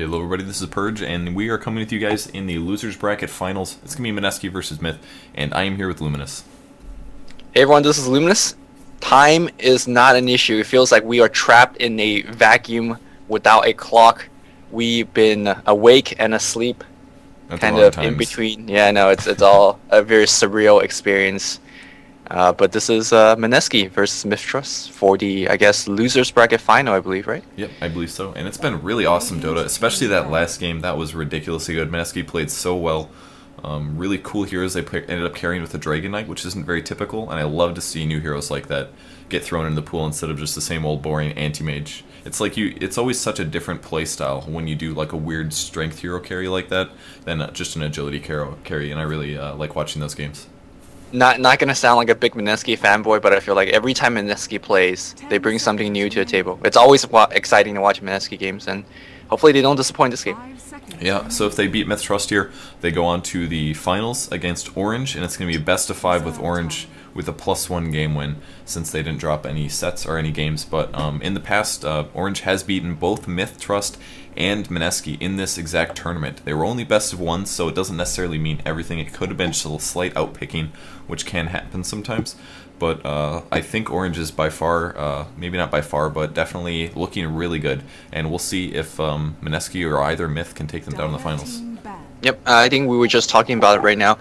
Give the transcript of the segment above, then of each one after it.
Hey, hello everybody, this is Purge, and we are coming with you guys in the Losers Bracket Finals. It's going to be Mineski versus MiTH, and I am here with Luminous. Hey everyone, this is Luminous. Time is not an issue. It feels like we are trapped in a vacuum without a clock. We've been awake and asleep, kind of in between. Yeah, no, it's all a very surreal experience. But this is Mineski versus MiTH.Trust for the, I guess, Losers Bracket Final, I believe, right? Yep, I believe so. And it's been really awesome, Dota, especially that last game. That was ridiculously good. Mineski played so well. Really cool heroes they ended up carrying with the Dragon Knight, which isn't very typical, and I love to see new heroes like that get thrown into the pool instead of just the same old boring anti-mage. It's always such a different playstyle when you do like a weird strength hero carry like that than just an agility carry, and I really like watching those games. Not gonna sound like a big Mineski fanboy, but I feel like every time Mineski plays, they bring something new to the table. It's always exciting to watch Mineski games, and hopefully they don't disappoint this game. Yeah, so if they beat MiTH.Trust here, they go on to the finals against Orange, and it's going to be a best of 5 with Orange with a +1 game win, since they didn't drop any sets or any games. But in the past, Orange has beaten both MiTH.Trust and Mineski in this exact tournament. They were only best of 1, so it doesn't necessarily mean everything. It could have been just a slight outpicking, which can happen sometimes. But I think Orange is by far, maybe not by far, but definitely looking really good. And we'll see if Mineski or either MiTH can take them down in the finals. Yep, I think we were just talking about it right now.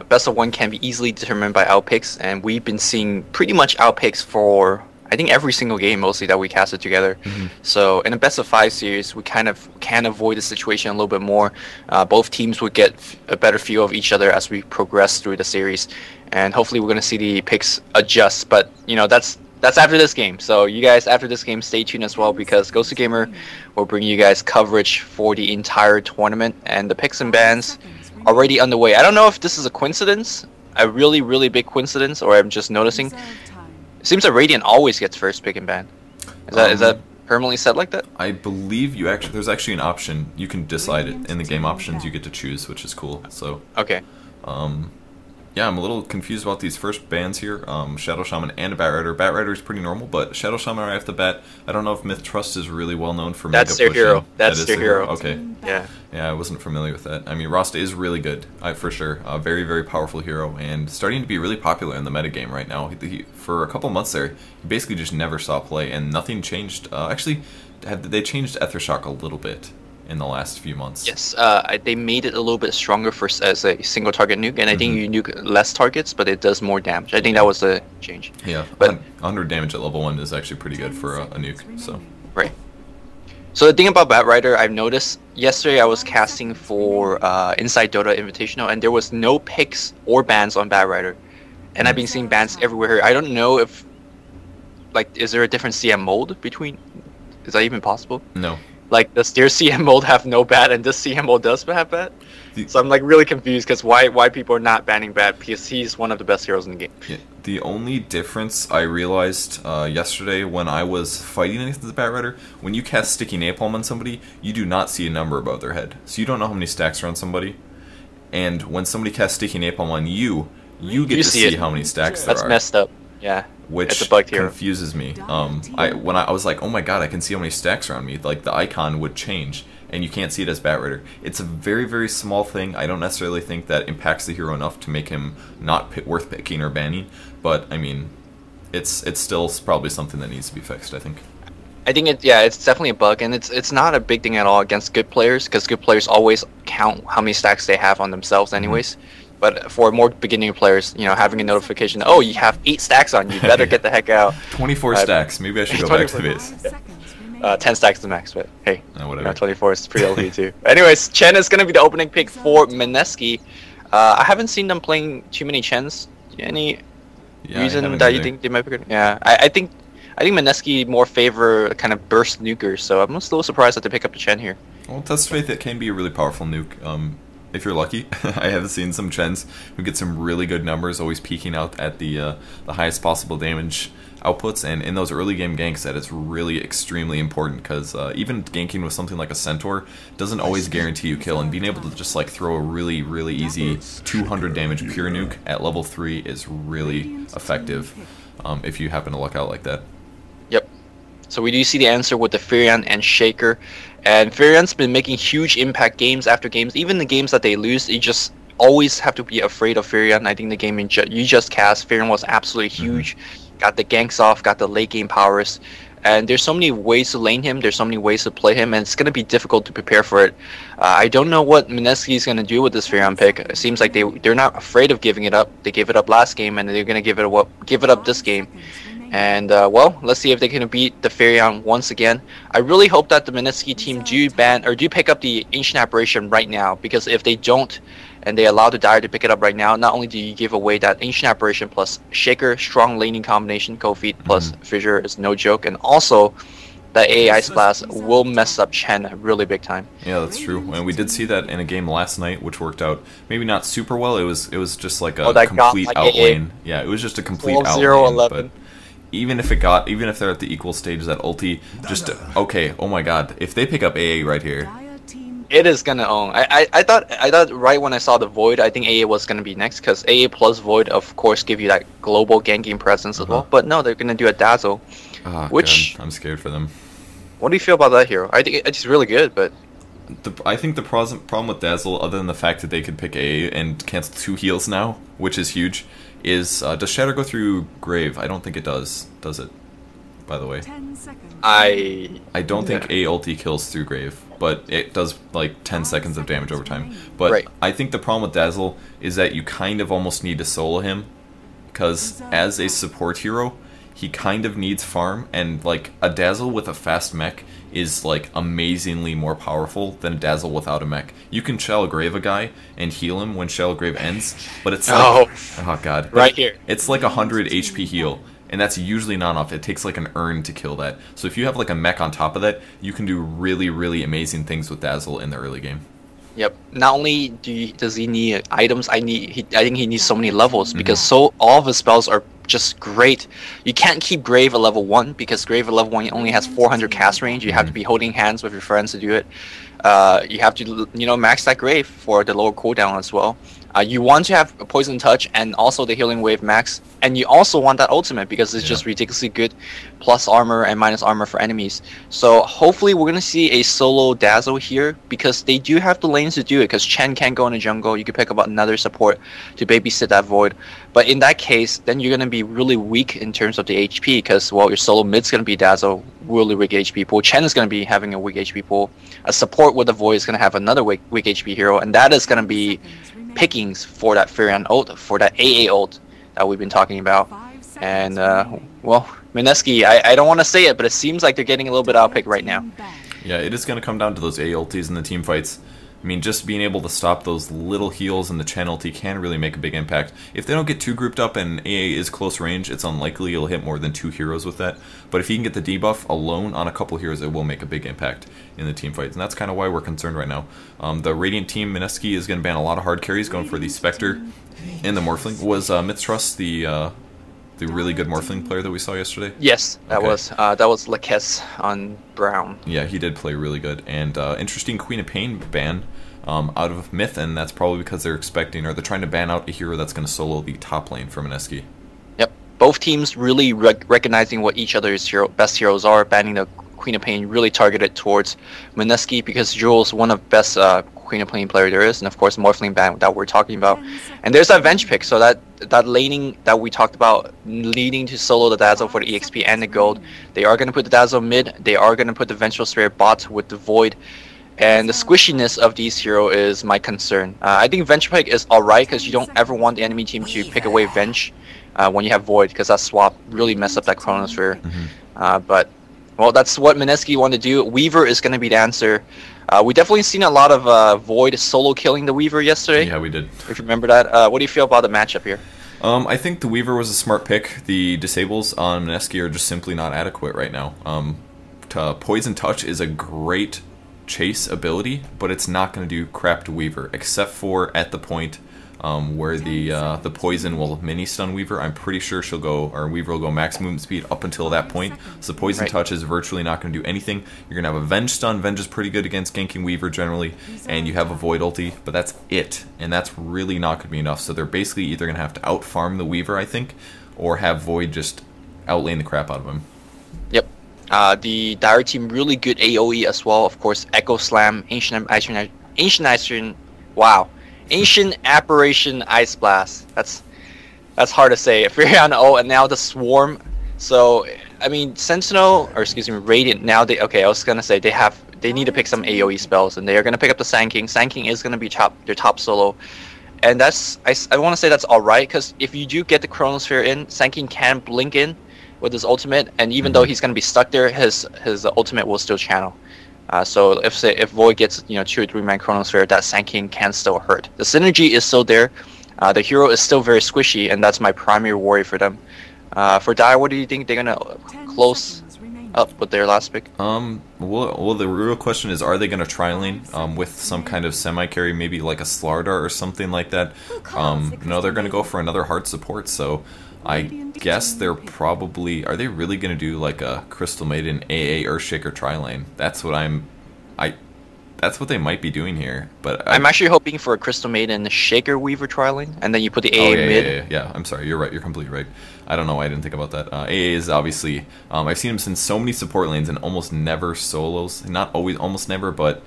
Best of 1 can be easily determined by outpicks, and we've been seeing pretty much outpicks for, I think, every single game mostly that we casted together. So in a best of 5 series, we kind of can avoid the situation a little bit more. Both teams would get a better feel of each other as we progress through the series, and hopefully we're going to see the picks adjust. But you know, that's after this game. So you guys, after this game, stay tuned as well, because Ghost Gamer will bring you guys coverage for the entire tournament, and the picks and bans already underway. I don't know if this is a coincidence, a really big coincidence, or I'm just noticing. It seems that Radiant always gets first pick and ban. Is that permanently set like that? I believe there's actually an option. You can decide it in the game options. You get to choose, which is cool. So okay. Yeah, I'm a little confused about these first bans here. Shadow Shaman and a Bat Rider. Bat Rider is pretty normal, but Shadow Shaman right off the bat, I don't know if MiTH.Trust is really well known for mega pushing. Hero. That's their hero. Okay. Yeah. Yeah, I wasn't familiar with that. I mean, Rasta is really good, for sure. Very powerful hero, and starting to be really popular in the metagame right now. For a couple months there, he basically just never saw play, and nothing changed. Actually, they changed Aethershock a little bit in the last few months. Yes, they made it a little bit stronger as a single target nuke, and I think you nuke less targets, but it does more damage. I think that was the change. Yeah, but 100 damage at level 1 is actually pretty good for a nuke. So right. So the thing about Bat Rider, I've noticed, yesterday I was casting for Inside Dota Invitational, and there was no picks or bans on Bat Rider, and I've been seeing bans everywhere. I don't know if, like, is there a different CM mode between? Is that even possible? No. Like, does their CM mode have no bat, and this CM mode does have bat? So I'm like really confused, because why people are not banning bat, because he's one of the best heroes in the game. Yeah, the only difference I realized yesterday when I was fighting against the Bat Rider, when you cast Sticky Napalm on somebody, you do not see a number above their head. So you don't know how many stacks are on somebody. And when somebody casts Sticky Napalm on you, you get to see how many stacks there are. That's messed up. Yeah. Which confuses me. When I was like, oh my god, I can see how many stacks are on me. Like, the icon would change, and you can't see it as Bat Rider. It's a very small thing. I don't necessarily think that impacts the hero enough to make him not worth picking or banning. But I mean, it's still probably something that needs to be fixed, I think. I think it's definitely a bug, and it's not a big thing at all against good players, because good players always count how many stacks they have on themselves anyways. But for more beginning players, you know, having a notification, oh, you have 8 stacks on you, better get the heck out. 24 stacks. Maybe I should go back to the base. 10 stacks is the max, but hey, whatever. 24 is pretty OP too. Anyways, Chen is going to be the opening pick for Mineski. I haven't seen them playing too many Chens. Any reason that you think they might pick it? Yeah, I think Mineski more favor kind of burst nukers, so I'm a little surprised that they pick up the Chen here. Well, Test of Faith, it can be a really powerful nuke. If you're lucky. I have seen some Chens who get some really good numbers, always peaking out at the highest possible damage outputs, and in those early game ganks that is really extremely important, because even ganking with something like a Centaur doesn't always guarantee you kill, and being able to just like throw a really easy 200 damage pure nuke at level 3 is really effective if you happen to luck out like that. Yep. So we do see the answer with the Furion and Shaker, And Furion's been making huge impact games after games. Even the games that they lose, you just always have to be afraid of Furion. I think the game you just cast, Furion was absolutely huge. Got the ganks off, got the late game powers. And there's so many ways to lane him, there's so many ways to play him, and it's going to be difficult to prepare for it. I don't know what Mineski is going to do with this Furion pick. It seems like they're not afraid of giving it up. They gave it up last game, and they're going to give it up this game. And, well, let's see if they can beat the Furion once again. I really hope that the Mineski team do pick up the Ancient Aberration right now, because if they don't, and they allow the Dire to pick it up right now, not only do you give away that Ancient Aberration plus Shaker, strong laning combination, Cold Feet plus Fissure is no joke, and also the AI Splash will mess up Chen really big time. Yeah, that's true. And we did see that in a game last night, which worked out maybe not super well. It was just like a complete outlane. Yeah, it was just a complete outlane. But even if they're at the equal stage, that ulti just okay. Oh my God, if they pick up AA right here. It is gonna own. I thought right when I saw the Void, I think AA was gonna be next, because AA plus Void of course give you that global ganking presence as well. But no, they're gonna do a Dazzle, which God, I'm scared for them. What do you feel about that hero? I think it's really good, but I think the problem with Dazzle, other than the fact that they could pick AA and cancel 2 heals now, which is huge, is does Shatter go through Grave? I don't think it does. Does it? By the way, I don't think A ulti kills through Grave, but it does like 10 seconds of damage over time. But I think the problem with Dazzle is that you kind of almost need to solo him, because as a support hero, he kind of needs farm, and like a Dazzle with a fast mech is like amazingly more powerful than a Dazzle without a mech. You can Shallow Grave a guy and heal him when Shallow Grave ends, but it's like, oh God, right here. It's like 100 HP heal. And that's usually not enough. It takes like an urn to kill that. So if you have like a mech on top of that, you can do really, really amazing things with Dazzle in the early game. Yep. Not only does he need items, I think he needs so many levels, because all of his spells are just great. You can't keep Grave at level 1, because Grave at level 1 only has 400 cast range. You have to be holding hands with your friends to do it. You have to max that Grave for the lower cooldown as well. You want to have a Poison Touch and also the Healing Wave max, and you also want that ultimate because it's just ridiculously good, plus armor and minus armor for enemies. So hopefully we're going to see a solo Dazzle here, because they do have the lanes to do it, because Chen can't go in the jungle. You can pick up another support to babysit that Void. But in that case, then you're going to be really weak in terms of the HP, because, well, your solo mid's going to be Dazzle, really weak HP pool. Chen is going to be having a weak HP pool. A support with the Void is going to have another weak HP hero, and that is going to be pickings for that Furion ult, for that AA ult that we've been talking about. And, well, Mineski, I don't want to say it, but it seems like they're getting a little bit outpicked right now. Yeah, it is going to come down to those AA ultis in the team fights. I mean, just being able to stop those little heals in the Chen ulti can really make a big impact. If they don't get too grouped up and AA is close range, it's unlikely you'll hit more than 2 heroes with that. But if you can get the debuff alone on a couple heroes, it will make a big impact in the team fights. And that's kind of why we're concerned right now. The Radiant team, Mineski, is going to ban a lot of hard carries, going for the Spectre and the Morphling. Was MiTH.Trust the really good Morphling player that we saw yesterday? Yes, that was Laquez on Brown. Yeah, he did play really good. And interesting Queen of Pain ban out of Myth, and that's probably because they're expecting, or they're trying to ban out a hero that's going to solo the top lane for Mineski. Yep, both teams really recognizing what each other's best heroes are, banning the Queen of Pain really targeted towards Mineski, because Jules one of the best Queen of Pain player there is, and of course Morphling ban that we're talking about. And there's that Venge pick, so that laning that we talked about, leading to solo the Dazzle for the EXP and the gold. They are going to put the Dazzle mid, they are going to put the Vengeful Spirit bot with the Void. And the squishiness of these heroes is my concern. I think Venge pick is alright, because you don't ever want the enemy team to pick away Venge when you have Void, because that swap really messed up that Chronosphere. But, well, that's what Mineski want to do. Weaver is going to be the answer. We definitely seen a lot of Void solo killing the Weaver yesterday. Yeah, we did. If you remember that. What do you feel about the matchup here? I think the Weaver was a smart pick. The disables on Mineski are just simply not adequate right now. Poison Touch is a great chase ability, but it's not going to do crap to Weaver, except for at the point where the poison will mini stun Weaver. I'm pretty sure Weaver will go max movement speed up until that point. So Poison Touch is virtually not going to do anything. You're going to have a Venge stun. Venge is pretty good against ganking Weaver generally, and you have a Void ulti, but that's it, and that's really not going to be enough. So they're basically either going to have to out farm the Weaver, I think, or have Void just outlane the crap out of him. Yep. The Dire team really good AoE as well. Of course, Echo Slam, Ancient Apparition Ice Blast. That's hard to say. Furion O, and now the Swarm. So I mean, Sentinel, or excuse me, Radiant. Now I was gonna say they need to pick some AoE spells, and they are gonna pick up the Sand King. Sand King is gonna be their top solo, and I want to say that's all right, because if you do get the Chronosphere in, Sand King can blink in with his ultimate, and even though he's gonna be stuck there, his ultimate will still channel. So if Void gets 2 or 3 man Chronosphere, that Sand King can still hurt. The synergy is still there. The hero is still very squishy, and that's my primary worry for them. For Dire, what do you think they're gonna close up with their last pick? Well, the real question is, are they gonna tri-lane with some kind of semi-carry, maybe like a Slardar or something like that? No, they're gonna go for another hard support. So I guess they're probably, are they really gonna do like a Crystal Maiden AA Earthshaker tri-lane? That's what they might be doing here, but I'm actually hoping for a Crystal Maiden Shaker Weaver tri-lane, and then you put the AA mid. Yeah, I'm sorry, you're right, you're completely right. I don't know why I didn't think about that. AA is obviously, I've seen him in so many support lanes and almost never solos. Not always, almost never, but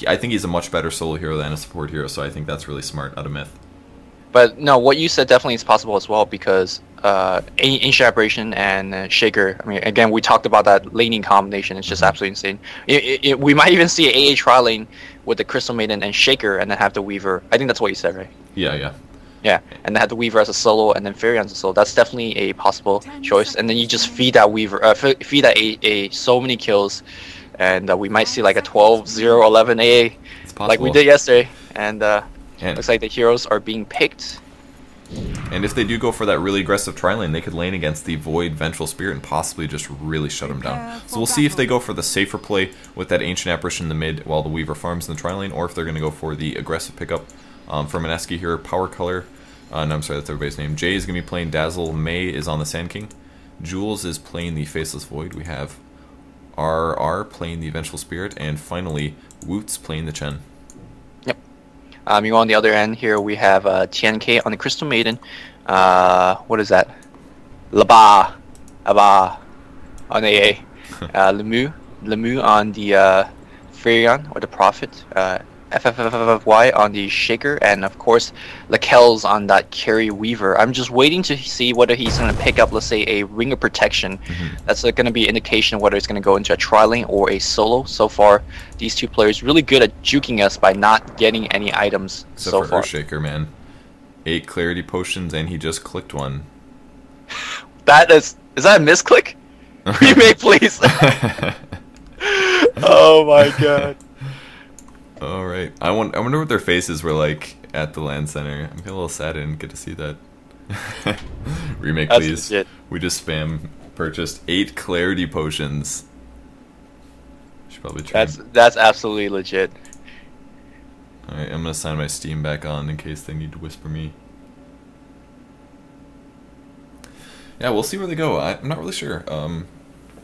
I think he's a much better solo hero than a support hero, so I think that's really smart out of MiTH. But no, what you said definitely is possible as well, because Ancient Aberration and Shaker, I mean, again, we talked about that laning combination. It's just absolutely insane. We might even see an AA tri-lane with the Crystal Maiden and Shaker, and then have the Weaver. I think that's what you said, right? Yeah. Yeah, and then have the Weaver as a solo, and then Furion as a solo. That's definitely a possible choice. And then you just feed that Weaver, feed that AA so many kills, and we might see like a 12-0-11 AA, like we did yesterday. And looks like the heroes are being picked. And if they do go for that really aggressive tri-lane, they could lane against the Void Vengeful Spirit and possibly just really shut them down. So we'll see if they go for the safer play with that Ancient Apparition in the mid while the Weaver farms in the tri-lane, or if they're going to go for the aggressive pickup from Mineski here. Power Color, no, I'm sorry, that's everybody's name. Jay is going to be playing Dazzle, May is on the Sand King, Jules is playing the Faceless Void, we have RR playing the Vengeful Spirit, and finally Woots playing the Chen. You on the other end here, we have TNK on the Crystal Maiden. What is that? Aba on AA. Lemu on the Furion or the Prophet. FFFY on the Shaker, and of course Lakel's on that Carry Weaver. I'm just waiting to see whether he's going to pick up, let's say, a Ring of Protection. That's going to be an indication of whether it's going to go into a tri-lane or a solo. So far, these two players really good at juking us by not getting any items. Except so for far. Earthshaker, man. 8 Clarity Potions, and he just clicked one. Is that a misclick? Remake, please. Oh my god. Alright, I wonder what their faces were like at the LAN center. I'm getting a little sad I didn't get to see that. Remake, That's please. legit. We just purchased 8 Clarity Potions. Should probably try. That's absolutely legit. Alright, I'm gonna sign my Steam back on in case they need to whisper me. Yeah, we'll see where they go. I'm not really sure.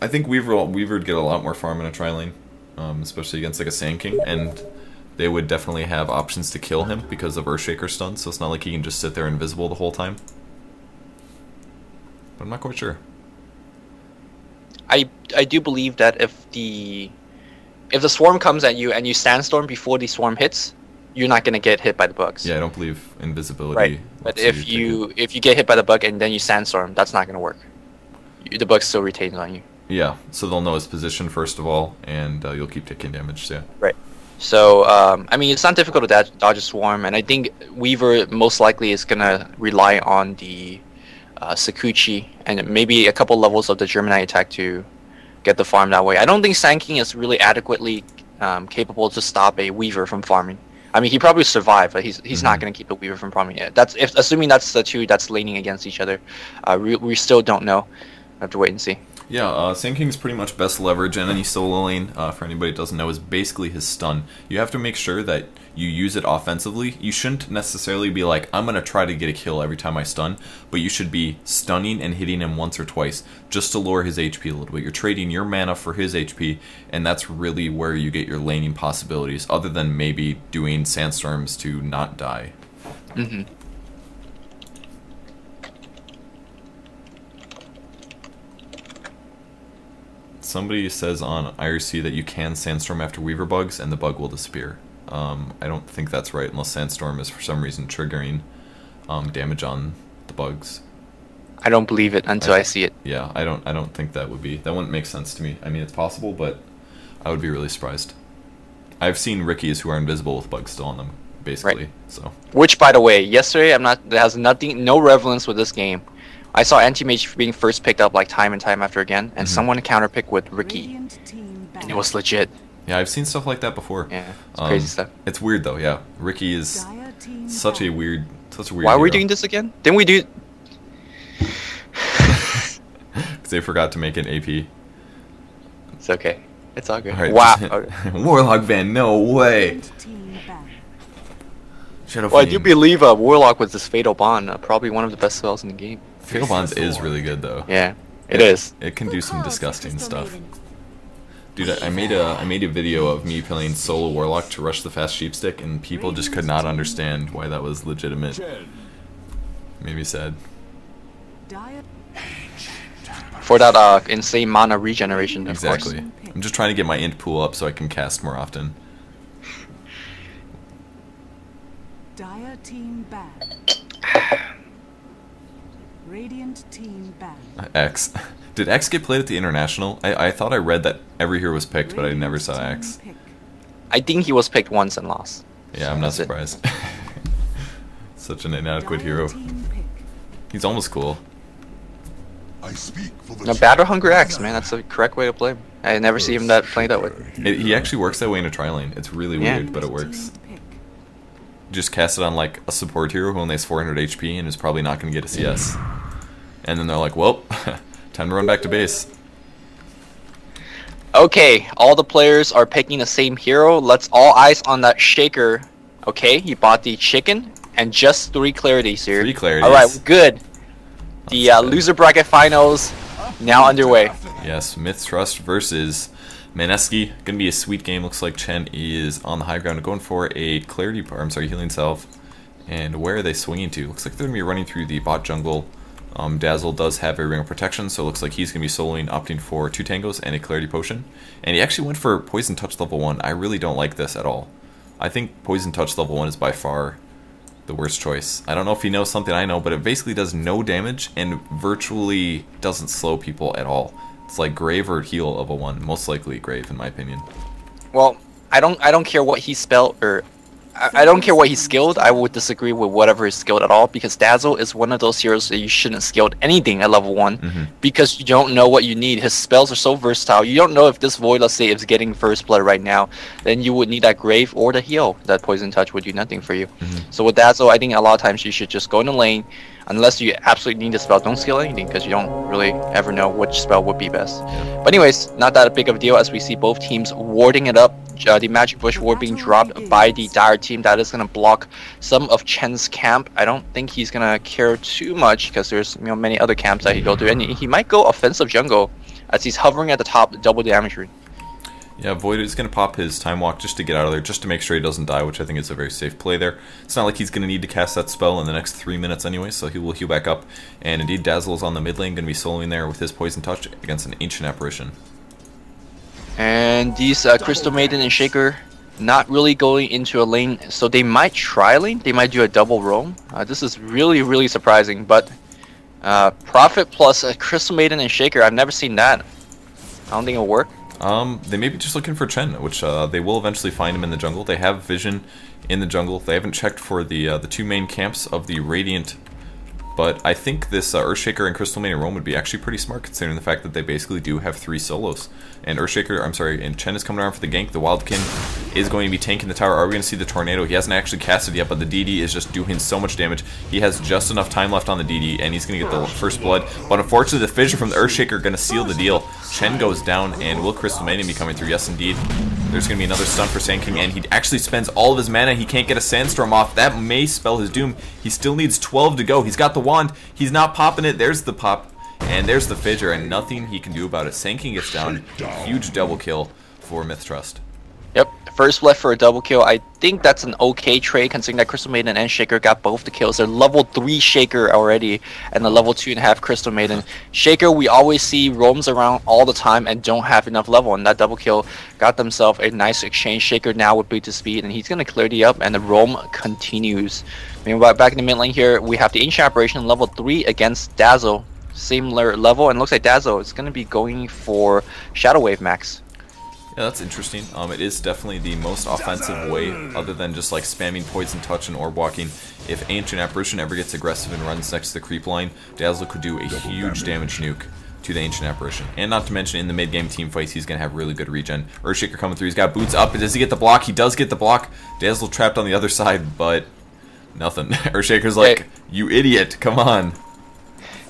I think Weaver'd get a lot more farm in a tri-lane, especially against like a Sand King, and they would definitely have options to kill him because of Earthshaker stun, so it's not like he can just sit there invisible the whole time. But I'm not quite sure. I do believe that if the swarm comes at you and you sandstorm before the swarm hits, you're not gonna get hit by the bugs. Yeah, I don't believe invisibility. Right, but if you get hit by the bug and then you sandstorm, that's not gonna work. The bug still retains on you. Yeah, so they'll know his position first of all, and you'll keep taking damage. So yeah. Right. So I mean, it's not difficult to dodge a swarm, and I think Weaver most likely is gonna rely on the Sakuchi and maybe a couple levels of the Germanite attack to get the farm that way. I don't think Sand King is really adequately capable to stop a Weaver from farming. I mean, he probably survive, but he's not going to keep the Weaver from farming. Yeah, assuming that's the two that's laning against each other. We still don't know. I have to wait and see. Yeah, Sand King's pretty much best leverage in any solo lane, for anybody that doesn't know, is basically his stun. You have to make sure that you use it offensively. You shouldn't necessarily be like, I'm going to try to get a kill every time I stun, but you should be stunning and hitting him once or twice just to lower his HP a little bit. You're trading your mana for his HP, and that's really where you get your laning possibilities, other than maybe doing sandstorms to not die. Mm-hmm. Somebody says on IRC that you can Sandstorm after Weaver bugs and the bug will disappear. I don't think that's right unless Sandstorm is for some reason triggering damage on the bugs. I don't believe it until I see it. Yeah, I don't think that wouldn't make sense to me. I mean, it's possible, but I would be really surprised. I've seen Rickies who are invisible with bugs still on them, basically. Right. So. Which, by the way, yesterday that has no relevance with this game. I saw Anti-Mage being first picked up like time and time after again, and someone counterpicked with Ricky, and it was legit. Yeah, I've seen stuff like that before. Yeah, it's crazy stuff. It's weird though. Yeah, Ricky is such a weird Why are we hero. doing this again? Didn't we do? Because they forgot to make an AP. It's okay. It's all good. All right, wow. Warlock Van, no way. Well, I do believe Warlock with this Fatal Bond, probably one of the best spells in the game. Fatal Bonds is really good though. Yeah, it is. It can do some disgusting stuff. Dude, I made a video of me playing solo Warlock to rush the fast sheepstick, and people just could not understand why that was legitimate. Made me sad. For that insane mana regeneration, of Exactly. course. I'm just trying to get my int pool up so I can cast more often. Dire team banned. Radiant team banned. X. Did X get played at the International? I thought I read that every hero was picked, but I never saw X. I think he was picked once and lost. Yeah, I'm not surprised. Such an inadequate hero. He's almost cool. No, Battle Hunger X, man, that's the correct way to play him. I never see him play that way. He actually works that way in a tri-lane. It's really weird, but it works. Just cast it on like a support hero who only has 400 HP and is probably not going to get a CS. And then they're like, well, time to run back to base. Okay, all the players are picking the same hero. Let's all eyes on that Shaker. Okay, he bought the chicken and just 3 clarities here. 3 clarities. Alright, good. The loser bracket finals now underway. Yes, MiTH.Trust versus Mineski. Gonna be a sweet game. Looks like Chen is on the high ground going for a healing salve. And where are they swinging to? Looks like they're gonna be running through the bot jungle. Dazzle does have a ring of protection, so it looks like he's gonna be soloing, opting for 2 tangos and a clarity potion. And he actually went for poison touch level 1. I really don't like this at all. I think poison touch level 1 is by far the worst choice. I don't know if he knows something I know, but it basically does no damage and virtually doesn't slow people at all. It's like Grave or Heal of a 1, most likely Grave in my opinion. Well, I don't care what he spelled or I don't care what he's skilled. I would disagree with whatever is skilled at all because Dazzle is one of those heroes that you shouldn't skilled anything at level 1 because you don't know what you need. His spells are so versatile. You don't know if this Void, let's say, is getting first blood right now, then you would need that Grave or the heal. That Poison Touch would do nothing for you. So with Dazzle, I think a lot of times you should just go in the lane. Unless you absolutely need the spell, don't skill anything because you don't really ever know which spell would be best. But anyways, not that big of a deal as we see both teams warding it up. The Magic Bush ward being dropped by the Dire team. That is going to block some of Chen's camp. I don't think he's going to care too much because there's many other camps that he go to. And he might go offensive jungle as he's hovering at the top, double damage rune. Yeah, Void is going to pop his Time Walk just to get out of there, just to make sure he doesn't die, which I think is a very safe play there. It's not like he's going to need to cast that spell in the next 3 minutes anyway, so he will heal back up. And indeed, Dazzle is on the mid lane, going to be soloing there with his Poison Touch against an Ancient Apparition. And these Crystal Maiden and Shaker not really going into a lane, so they might try lane, they might do a double roam. This is really, really surprising, but Prophet plus Crystal Maiden and Shaker, I've never seen that. I don't think it'll work. They may be just looking for Chen, which they will eventually find him in the jungle. They have vision in the jungle. They haven't checked for the 2 main camps of the Radiant, but I think this Earthshaker and Crystal Maiden roam would be actually pretty smart considering the fact that they basically do have 3 solos. And and Chen is coming around for the gank. The Wildkin is going to be tanking the tower. Are we going to see the Tornado? He hasn't actually casted yet, but the DD is just doing so much damage. He has just enough time left on the DD, and he's going to get the first blood. But unfortunately, the Fissure from the Earthshaker going to seal the deal. Chen goes down, and will Crystal Maiden be coming through? Yes, indeed. There's going to be another stun for Sand King, and he actually spends all of his mana. He can't get a Sandstorm off. That may spell his doom. He still needs 12 to go. He's got the wand. He's not popping it. There's the pop. And there's the Fissure, and nothing he can do about it. Sand King gets down. Huge double kill for MiTH.Trust. Yep. first blood for a double kill. I think that's an okay trade considering that Crystal Maiden and Shaker got both the kills. They're level 3 Shaker already and a level 2.5 Crystal Maiden. Shaker we always see roams around all the time and don't have enough level, and that double kill got themselves a nice exchange. Shaker now with boot to speed, and he's going to clear the up, and the roam continues. Meanwhile, back in the mid lane here, we have the Ancient Apparition level 3 against Dazzle. Similar level, and looks like Dazzle is going to be going for Shadow Wave max. Yeah, that's interesting. It is definitely the most offensive way, other than just like spamming Poison Touch and Orb Walking. If Ancient Apparition ever gets aggressive and runs next to the creep line, Dazzle could do a huge damage nuke to the Ancient Apparition. And not to mention, in the mid-game team fights, he's going to have really good regen. Earthshaker coming through, he's got boots up. Does he get the block? He does get the block. Dazzle trapped on the other side, but nothing. Earthshaker's like, you idiot, come on.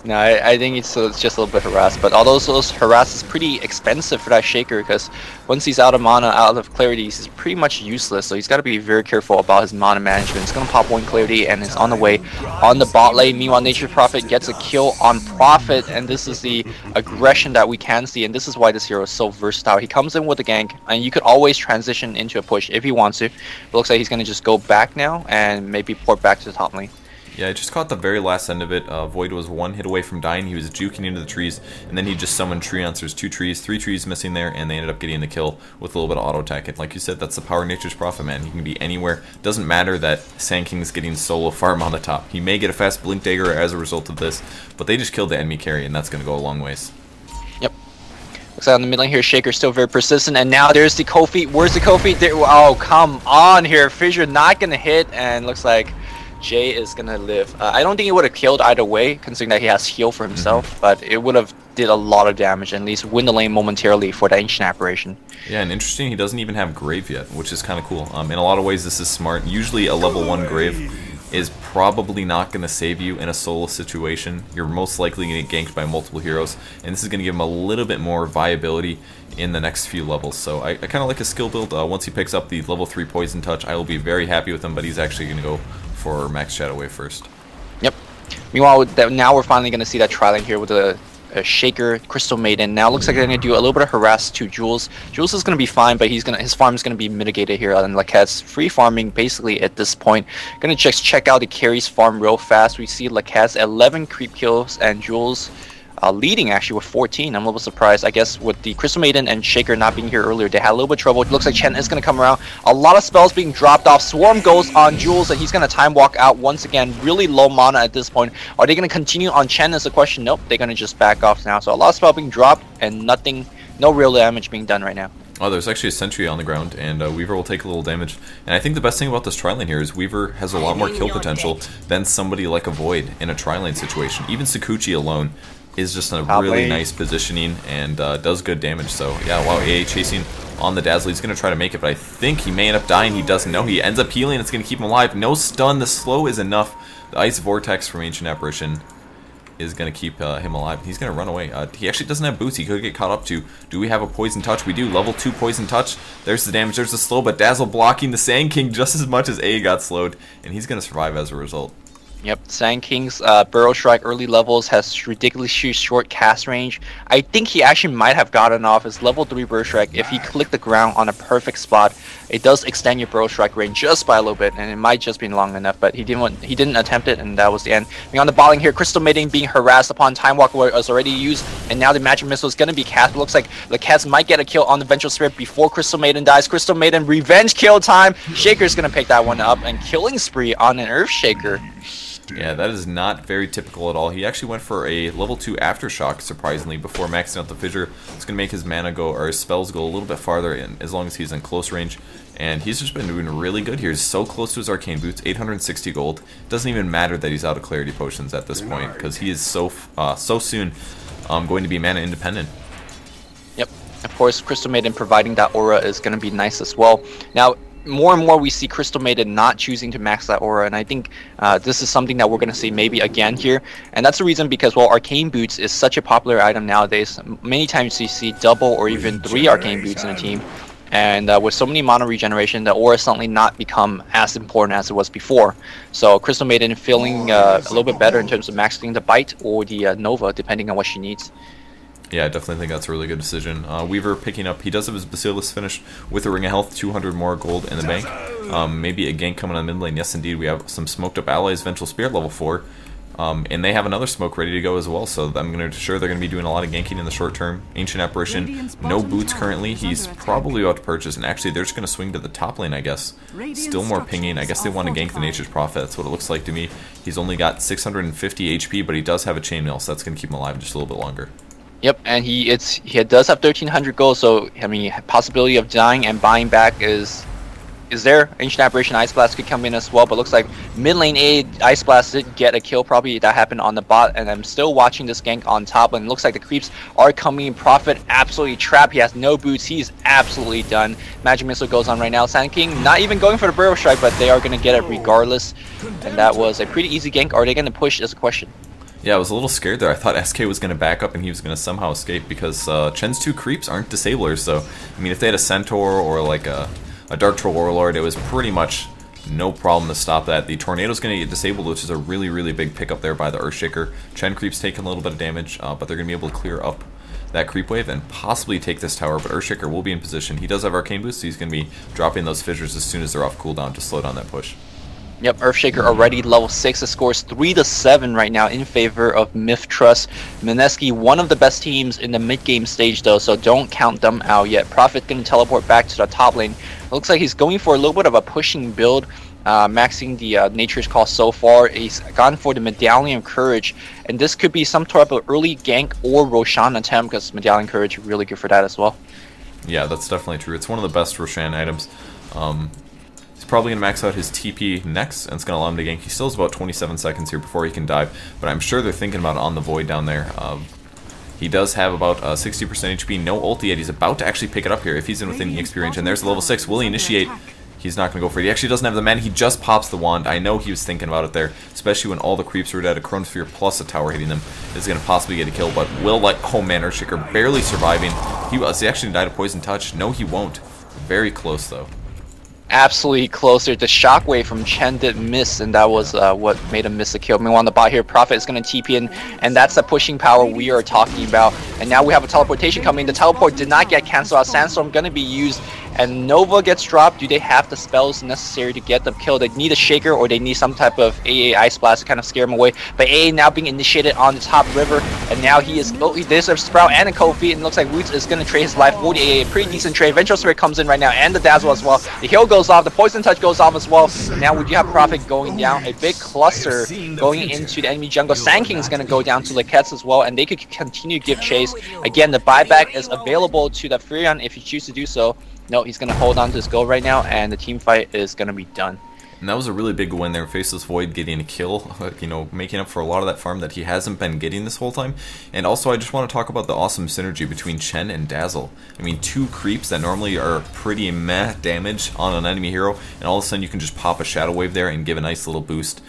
No, I think it's just a little bit harassed, but although those harass is pretty expensive for that Shaker, because once he's out of mana, out of clarity, he's pretty much useless, so he's got to be very careful about his mana management. He's going to pop one clarity, and it's on the way on the bot lane. Meanwhile, Nature Prophet gets a kill on Prophet, and this is the aggression that we can see, and this is why this hero is so versatile. He comes in with a gank, and you could always transition into a push if he wants to. It looks like he's going to just go back now, and maybe port back to the top lane. Yeah, I just caught the very last end of it. Void was one hit away from dying. He was juking into the trees, and then he just summoned Treants. There's 2 trees, 3 trees missing there, and they ended up getting the kill with a little bit of auto attack. And like you said, that's the power of Nature's Prophet, man. He can be anywhere. Doesn't matter that Sand King's getting solo farm on the top. He may get a fast Blink Dagger as a result of this, but they just killed the enemy carry, and that's going to go a long ways. Yep. Looks like on the mid lane here, Shaker's still very persistent, and now there's the Kofi. Where's the Kofi? There, oh, come on here. Fissure not going to hit, and looks like Jay is gonna live. I don't think he would have killed either way, considering that he has heal for himself, but it would have did a lot of damage, and at least win the lane momentarily for the Ancient Apparition. Yeah, and interesting, he doesn't even have Grave yet, which is kind of cool. In a lot of ways, this is smart. Usually a level 1 Grave is probably not going to save you in a solo situation. You're most likely going to get ganked by multiple heroes, and this is going to give him a little bit more viability in the next few levels. So I kind of like his skill build. Once he picks up the level 3 Poison Touch, I will be very happy with him, but he's actually going to go for max Shadow Wave first. Yep. Meanwhile, now we're finally going to see that tri-lane here with a Shaker, Crystal Maiden. Now it looks like they're going to do a little bit of harass to Jules. Jules is going to be fine, but his farm is going to be mitigated here. And Laquette's free farming basically at this point. Going to just check out the carries farm real fast. We see Laquette's 11 creep kills and Jules leading actually with 14. I'm a little surprised. I guess with the Crystal Maiden and Shaker not being here earlier, they had a little bit of trouble. It looks like Chen is going to come around. A lot of spells being dropped off. Swarm goes on Jules, and he's going to time walk out once again. Really low mana at this point. Are they going to continue on Chen is the question. Nope, they're going to just back off now. So a lot of spell being dropped and nothing, no real damage being done right now. Oh, there's actually a sentry on the ground, and Weaver will take a little damage. And I think the best thing about this tri-lane here is Weaver has a lot more kill potential than somebody like a Void in a tri-lane situation. Even Sakuchi alone is just in a really nice positioning and does good damage. So yeah, wow, AA chasing on the Dazzle. He's going to try to make it, but I think he may end up dying. He doesn't know. He ends up healing. It's going to keep him alive. No stun. The slow is enough. The Ice Vortex from Ancient Apparition is going to keep him alive. He's going to run away. He actually doesn't have boots. He could get caught up to. Do we have a Poison Touch? We do. Level 2 Poison Touch. There's the damage. There's the slow, but Dazzle blocking the Sand King just as much as A got slowed, and he's going to survive as a result. Yep, Sand King's Burrow Strike early levels has ridiculously short cast range. I think he actually might have gotten off his level 3 Burrow Strike if he clicked the ground on a perfect spot. It does extend your Burrow Strike range just by a little bit, and it might just be long enough, but he didn't attempt it, and that was the end. On the bottom here, Crystal Maiden being harassed upon Time Walk was already used, and now the Magic Missile is going to be cast. It looks like Laquette might get a kill on the Vengeful Spirit before Crystal Maiden dies. Crystal Maiden, revenge kill time. Shaker's going to pick that one up, and killing spree on an Earthshaker. Yeah, that is not very typical at all. He actually went for a level 2 Aftershock, surprisingly, before maxing out the Fissure. It's going to make his mana go, or his spells go a little bit farther in, as long as he's in close range. And he's just been doing really good here. He's so close to his Arcane Boots, 860 gold. Doesn't even matter that he's out of Clarity Potions at this point, because he is so soon going to be mana independent. Yep. Of course, Crystal Maiden providing that aura is going to be nice as well. Now, more and more we see Crystal Maiden not choosing to max that aura, and I think this is something that we're going to see maybe again here, and that's the reason because, well, Arcane Boots is such a popular item nowadays. Many times you see double or even 3 Arcane Boots in a team, and with so many mana regeneration, the aura suddenly not become as important as it was before. So Crystal Maiden feeling a little bit better in terms of maxing the Bite or the Nova, depending on what she needs. Yeah, I definitely think that's a really good decision. Weaver picking up, he does have his Basilisk finished with a Ring of Health, 200 more gold in the bank. Maybe a gank coming on mid lane. Yes, indeed, we have some smoked up allies, Vengeful Spirit level 4. And they have another smoke ready to go as well, so I'm sure they're going to be doing a lot of ganking in the short term. Ancient Apparition, no boots currently. He's probably about to purchase, and actually they're just going to swing to the top lane, I guess. Still more pinging. I guess they want to gank the Nature's Prophet. That's what it looks like to me. He's only got 650 HP, but he does have a chainmail, so that's going to keep him alive just a little bit longer. Yep, and he does have 1,300 gold, so I mean, possibility of dying and buying back is there. Ancient Apparition Ice Blast could come in as well, but looks like mid lane A Ice Blast did get a kill. Probably that happened on the bot, and I'm still watching this gank on top, and it looks like the creeps are coming in. Prophet absolutely trapped. He has no boots. He's absolutely done. Magic Missile goes on right now. Sand King not even going for the Burrow Strike, but they are going to get it regardless, and that was a pretty easy gank. Are they going to push is a question. Yeah, I was a little scared there. I thought SK was going to back up and he was going to somehow escape because Chen's 2 creeps aren't disablers, so I mean if they had a Centaur or like a Dark Troll Warlord, it was pretty much no problem to stop that. The Tornado's going to get disabled, which is a really, really big pickup there by the Earthshaker. Chen creep's taking a little bit of damage, but they're going to be able to clear up that creep wave and possibly take this tower, but Earthshaker will be in position. He does have Arcane Boost, so he's going to be dropping those fissures as soon as they're off cooldown to slow down that push. Yep, Earthshaker already level 6. The scores 3-7 right now in favor of MiTH.Trust. Mineski, one of the best teams in the mid-game stage though, so don't count them out yet. Prophet going to teleport back to the top lane. Looks like he's going for a little bit of a pushing build, maxing the Nature's Call so far. He's gone for the Medallion of Courage, and this could be some type of early gank or Roshan attempt because Medallion of Courage is really good for that as well. Yeah, that's definitely true. It's one of the best Roshan items. Probably going to max out his TP next, and it's going to allow him to gank. He still has about 27 seconds here before he can dive, but I'm sure they're thinking about it on the Void down there. He does have about 60% HP, no ulti yet. He's about to actually pick it up here if he's in within the experience, and there's the level 6. Will he initiate? He's not going to go for it. He actually doesn't have the mana. He just pops the wand. I know he was thinking about it there, especially when all the creeps were dead. A Chronosphere plus a tower hitting them is going to possibly get a kill, but will, like, oh man, Earthshaker barely surviving. He actually died of Poison Touch. No, he won't. Very close, though. Absolutely closer. The shockwave from Chen did miss, and that was what made him miss the kill. Meanwhile, on the bot here, Prophet is going to TP in, and that's the pushing power we are talking about. And now we have a teleportation coming. The teleport did not get cancelled out. Sandstorm going to be used, and Nova gets dropped. Do they have the spells necessary to get them killed? They need a Shaker, or they need some type of AA Ice Blast to kind of scare them away. But AA now being initiated on the top river, and now he is, there's a Sprout and a Kofi, and it looks like Roots is going to trade his life for the AA. Pretty decent trade. Vengeful Spirit comes in right now, and the Dazzle as well. The heal goes off, the Poison Touch goes off as well. Now we do have Prophet going down, a big cluster going into the enemy jungle. Sand King is going to go down to Lekets as well, and they could continue to give chase. Again, the buyback is available to the Furion if you choose to do so. No, he's going to hold on to his gold right now, and the team fight is going to be done. And that was a really big win there. Faceless Void getting a kill, you know, making up for a lot of that farm that he hasn't been getting this whole time. And also, I just want to talk about the awesome synergy between Chen and Dazzle. I mean, 2 creeps that normally are pretty meh damage on an enemy hero, and all of a sudden you can just pop a Shadow Wave there and give a nice little boost.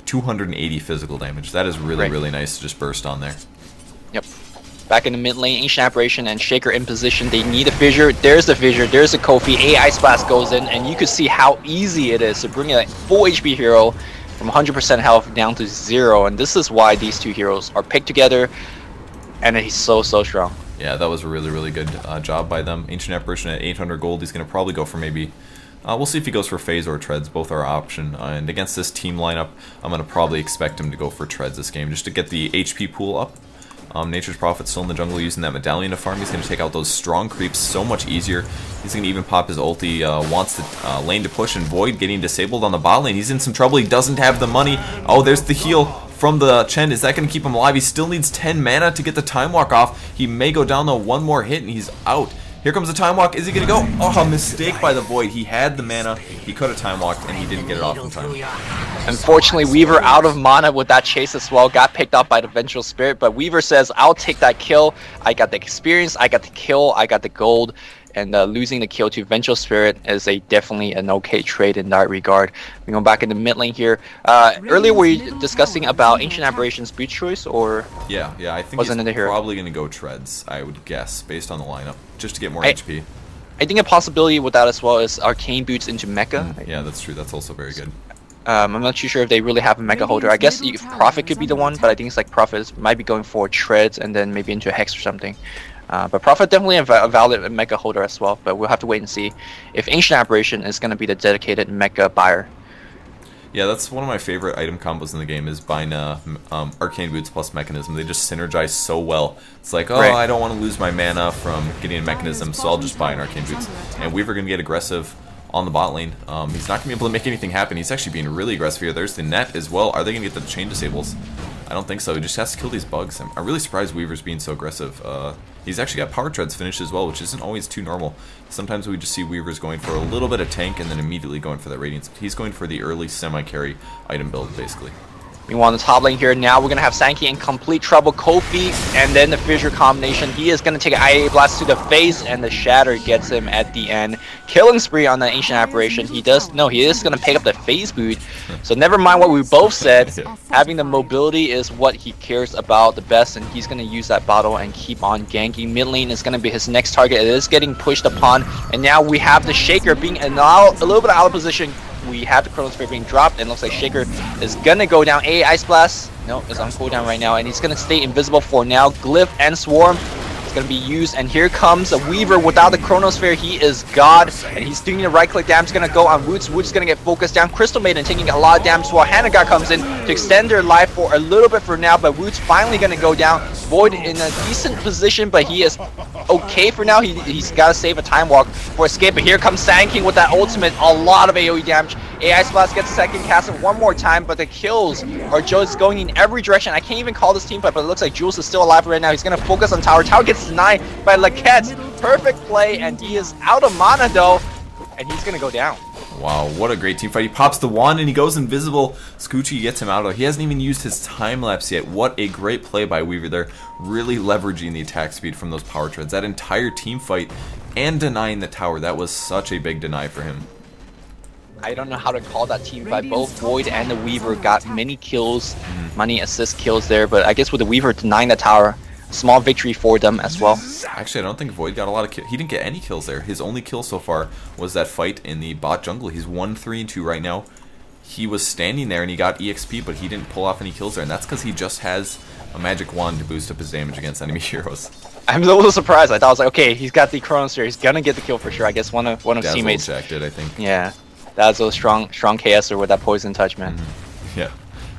280 physical damage. That is really, really nice to just burst on there. Yep. Back in the mid lane, Ancient Apparition and Shaker in position. They need a fissure. There's the fissure. There's the Kofi. A Ice Blast goes in, and you can see how easy it is to bring a full HP hero from 100% health down to 0. And this is why these 2 heroes are picked together, and he's so strong. Yeah, that was a really good job by them. Ancient Apparition at 800 gold. He's going to probably go for maybe... we'll see if he goes for Phase or Treads. Both are option. And against this team lineup, I'm going to probably expect him to go for Treads this game, just to get the HP pool up. Nature's Prophet still in the jungle using that Medallion to farm. He's going to take out those strong creeps so much easier. He's going to even pop his ulti. Wants the lane to push, and Void getting disabled on the bot lane. He's in some trouble. He doesn't have the money. Oh, there's the heal from the Chen. Is that going to keep him alive? He still needs 10 mana to get the Time Walk off. He may go down though. One more hit and he's out. Here comes the Time Walk. Is he going to go? Oh, mistake by the Void. He had the mana. He could have Time Walked, and he didn't get it off in time. Unfortunately, Weaver out of mana with that chase as well. Got picked up by the Vengeful Spirit, but Weaver says, I'll take that kill. I got the experience. I got the kill. I got the gold. And losing the kill to Vengeful Spirit is definitely an okay trade in that regard. We go back in the mid lane here. Earlier were you discussing about Ancient Aberration's boot choice, or yeah, I think he's probably going to go Treads, I would guess, based on the lineup, just to get more HP. I think a possibility with that as well is Arcane Boots into Mecha. Yeah, that's true. That's also very good. I'm not too sure if they really have a Mega Holder. I guess Prophet could be the one, but I think it's like Prophet might be going for Treads and then maybe into a Hex or something. But Prophet definitely a valid Mega Holder as well, but we'll have to wait and see if Ancient Aberration is going to be the dedicated Mega buyer. Yeah, that's one of my favorite item combos in the game, is buying Arcane Boots plus Mechanism. They just synergize so well. It's like, oh, right. I don't want to lose my mana from getting a Mechanism, so I'll just buy an Arcane Boots. And Weaver going to get aggressive on the bot lane. He's not going to be able to make anything happen. He's actually being really aggressive here. There's the net as well. Are they going to get the chain disables? I don't think so. He just has to kill these bugs. I'm really surprised Weaver's being so aggressive. He's actually got Power Treads finished as well, which isn't always too normal. Sometimes we just see Weavers going for a little bit of tank and then immediately going for that Radiance. He's going for the early semi-carry item build, basically. Meanwhile, on the top lane here, now we're going to have Sankey in complete trouble. Kofi and then the Fissure combination. He is going to take an IA Blast to the face, and the Shatter gets him at the end. Killing spree on the Ancient Aberration. He is going to pick up the phase boot. So never mind what we both said. Having the mobility is what he cares about the best, and he's going to use that bottle and keep on ganking. Mid lane is going to be his next target. It is getting pushed upon, and now we have the Shaker being a little bit out of position. We have the Chronosphere being dropped, and looks like Shaker is gonna go down. Ice Blast, no, it's on cooldown right now, and he's gonna stay invisible for now. Glyph and Swarm is gonna be used, and here comes a Weaver without the Chronosphere. He is God, and he's doing the right-click damage. Gonna go on Woods. Woods is gonna get focused down. Crystal Maiden taking a lot of damage while Hanagar comes in to extend their life for a little bit for now, but Woods finally gonna go down. Void in a decent position, but he is okay for now. He's got to save a time walk for escape, but here comes Sand King with that ultimate. A lot of AoE damage. AI Splash gets second cast it one more time, but the kills are just going in every direction. I can't even call this team fight, but it looks like Jules is still alive right now. He's going to focus on Tower. Tower gets denied by Laquette. Perfect play, and he is out of mana though, and he's going to go down. Wow, what a great team fight. He pops the wand and he goes invisible. Scoochie gets him out of it. He hasn't even used his time lapse yet. What a great play by Weaver there. Really leveraging the attack speed from those power treads. That entire team fight and denying the tower. That was such a big deny for him. I don't know how to call that team fight. Both Void and the Weaver got many kills, many assist kills there, but I guess with the Weaver denying the tower, small victory for them as well. Actually, I don't think Void got a lot of kills. He didn't get any kills there. His only kill so far was that fight in the bot jungle. He's 1-3-2 right now. He was standing there and he got EXP, but he didn't pull off any kills there, and that's because he just has a magic wand to boost up his damage against enemy heroes. I'm a little surprised. I thought, I was like, okay, he's got the Chronosphere. He's gonna get the kill for sure. I guess one of teammates. Jack did, I think. Yeah, that's a strong KSer with that poison touch, man. Yeah.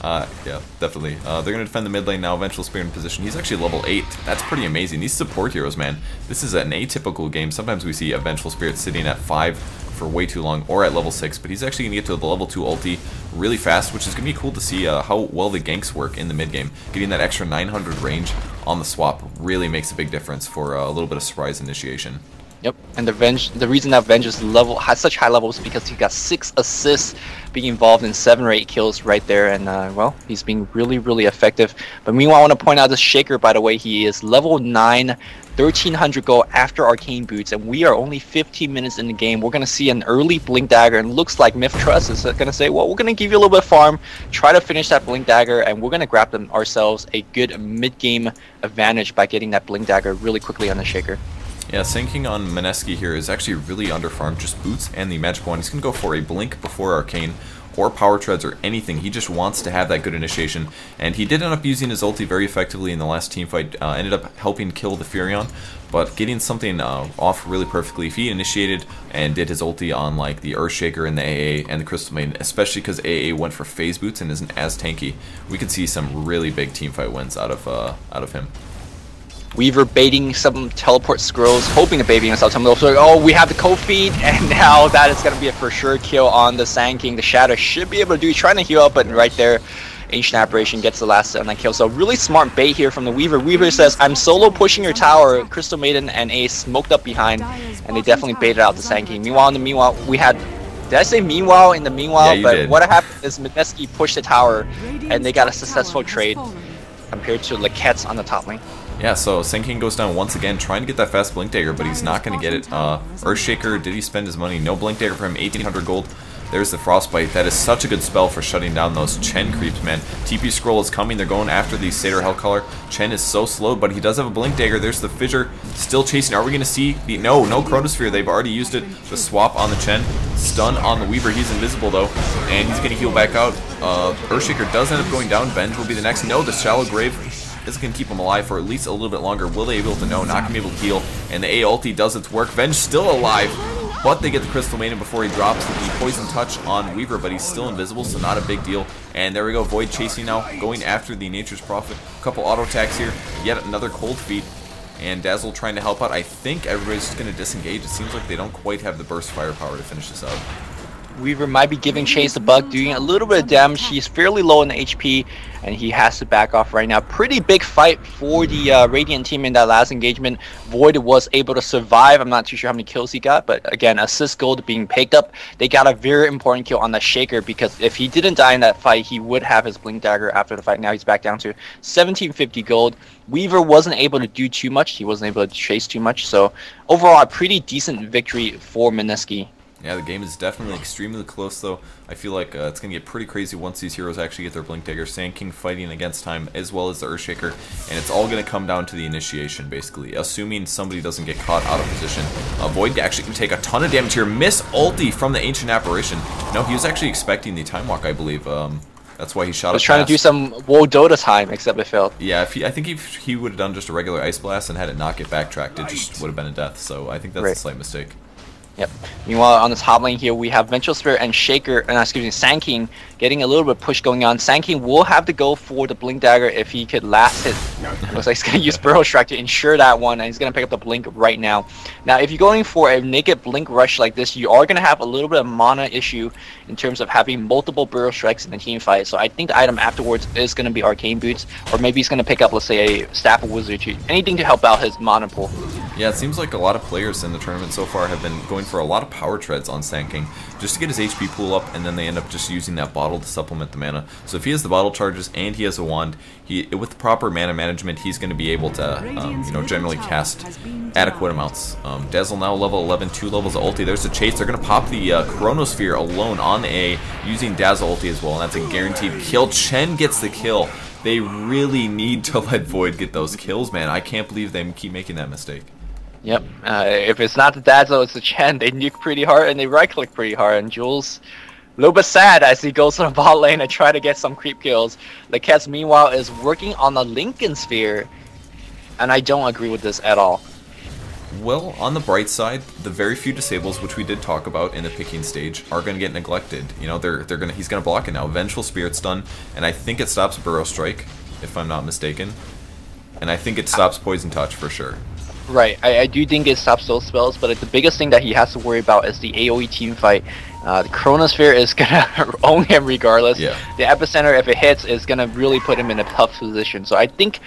Yeah, definitely. They're going to defend the mid lane now. Vengeful Spirit in position. He's actually level 8. That's pretty amazing. These support heroes, man. This is an atypical game. Sometimes we see a Vengeful Spirit sitting at 5 for way too long, or at level 6, but he's actually going to get to the level 2 ulti really fast, which is going to be cool to see how well the ganks work in the mid game. Getting that extra 900 range on the swap really makes a big difference for a little bit of surprise initiation. Yep, and the reason that Venge has such high levels is because he got 6 assists, being involved in 7 or 8 kills right there, and well, he's being really effective. But meanwhile, I want to point out this Shaker, by the way. He is level 9, 1300 gold after Arcane Boots, and we are only 15 minutes in the game. We're going to see an early Blink Dagger, and looks like MiTH.Trust is going to say, well, we're going to give you a little bit of farm, try to finish that Blink Dagger, and we're going to grab ourselves a good mid-game advantage by getting that Blink Dagger really quickly on the Shaker. Yeah, Sinking on Mineski here is actually really underfarmed. Just boots and the magic wand. He's going to go for a blink before Arcane or power treads or anything. He just wants to have that good initiation, and he did end up using his ulti very effectively in the last team fight. Ended up helping kill the Furion, but getting something off really perfectly. If he initiated and did his ulti on like the Earthshaker and the AA and the Crystal Maiden, especially because AA went for phase boots and isn't as tanky, we could see some really big team fight wins out of him. Weaver baiting some teleport scrolls, hoping to bait us out some of those. Oh, we have the co-feed, and now that is going to be a for sure kill on the Sand King. The Shadow should be able to do. He's trying to heal up, but right there, Ancient Aberration gets the last on that kill. So really smart bait here from the Weaver. Weaver says, I'm solo pushing your tower. Crystal Maiden and Ace smoked up behind, and they definitely baited out the Sand King. Meanwhile, we had... Did I say meanwhile in the meanwhile? Yeah, but did. What happened is Mineski pushed the tower, and they got a successful trade compared to Laquette's on the top lane. Yeah, so Sand King goes down once again, trying to get that fast Blink Dagger, but he's not going to get it. Earthshaker, did he spend his money? No Blink Dagger for him, 1800 gold. There's the Frostbite. That is such a good spell for shutting down those Chen creeps, man. TP Scroll is coming. They're going after the Satyr Hellcaller. Chen is so slow, but he does have a Blink Dagger. There's the Fissure still chasing. Are we going to see the... No Chronosphere. They've already used it. The swap on the Chen. Stun on the Weaver. He's invisible, though, and he's going to heal back out. Earthshaker does end up going down. Venge will be the next. No, the Shallow Grave is going to keep him alive for at least a little bit longer. Will they be able to? No, not going to be able to heal. And the A ulti does its work. Venge still alive. But they get the Crystal Maiden before he drops the Poison Touch on Weaver, but he's still invisible, so not a big deal. And there we go, Void chasing now, going after the Nature's Prophet. A couple auto attacks here, yet another Cold Feet. And Dazzle trying to help out. I think everybody's just going to disengage. It seems like they don't quite have the burst firepower to finish this out. Weaver might be giving Chase a bug, doing a little bit of damage. He's fairly low in the HP, and he has to back off right now. Pretty big fight for the Radiant team in that last engagement. Void was able to survive. I'm not too sure how many kills he got, but again, assist gold being picked up. They got a very important kill on the Shaker, because if he didn't die in that fight, he would have his Blink Dagger after the fight. Now he's back down to 1750 gold. Weaver wasn't able to do too much. He wasn't able to chase too much. So overall, a pretty decent victory for Mineski. Yeah, the game is definitely extremely close, though. I feel like it's going to get pretty crazy once these heroes actually get their Blink Dagger. Sand King fighting against time, as well as the Earthshaker, and it's all going to come down to the initiation, basically. Assuming somebody doesn't get caught out of position. Void actually can take a ton of damage here. Miss ulti from the Ancient Apparition. No, he was actually expecting the Time Walk, I believe. That's why he shot. Was trying to do some WoW Dota time, except it failed. Yeah, I think if he would have done just a regular Ice Blast and had it not get backtracked, it just would have been a death. So I think that's a slight mistake. Yep. Meanwhile, on this top lane here, we have Vengeful Spirit and Shaker, and excuse me, Sand King getting a little bit of push going on. Sand King will have to go for the Blink Dagger if he could last hit. Looks like he's going to use Burrow Strike to ensure that one, and he's going to pick up the Blink right now. Now, if you're going for a naked Blink Rush like this, you are going to have a little bit of mana issue in terms of having multiple Burrow Strikes in the team fight. So I think the item afterwards is going to be Arcane Boots, or maybe he's going to pick up, let's say, a Staff of Wizardry, anything to help out his mana pool. Yeah, it seems like a lot of players in the tournament so far have been going for a lot of power treads on Sand King just to get his HP pool up, and then they end up just using that bottle to supplement the mana. So if he has the bottle charges and he has a wand, with the proper mana management, he's going to be able to generally cast adequate amounts. Dazzle now level 11, 2 levels of ulti. There's the chase. They're going to pop the Chronosphere alone on A using Dazzle ulti as well, and that's a guaranteed kill. Chen gets the kill. They really need to let Void get those kills, man. I can't believe they keep making that mistake. Yep. If it's not the Dazzle, it's the Chen. They nuke pretty hard and they right-click pretty hard. And Jules, a little bit sad as he goes to the bot lane and try to get some creep kills. The Cats, meanwhile, is working on the Lincoln Sphere, and I don't agree with this at all. Well, on the bright side, the very few disables, which we did talk about in the picking stage, are going to get neglected. You know, he's going to block it now. Vengeful Spirit's done, and I think it stops Burrow Strike, if I'm not mistaken. And I think it stops Poison Touch for sure. Right, I do think it stops those spells, but the biggest thing that he has to worry about is the AoE team fight. The Chronosphere is going to own him regardless. Yeah. The Epicenter, if it hits, is going to really put him in a tough position. So I think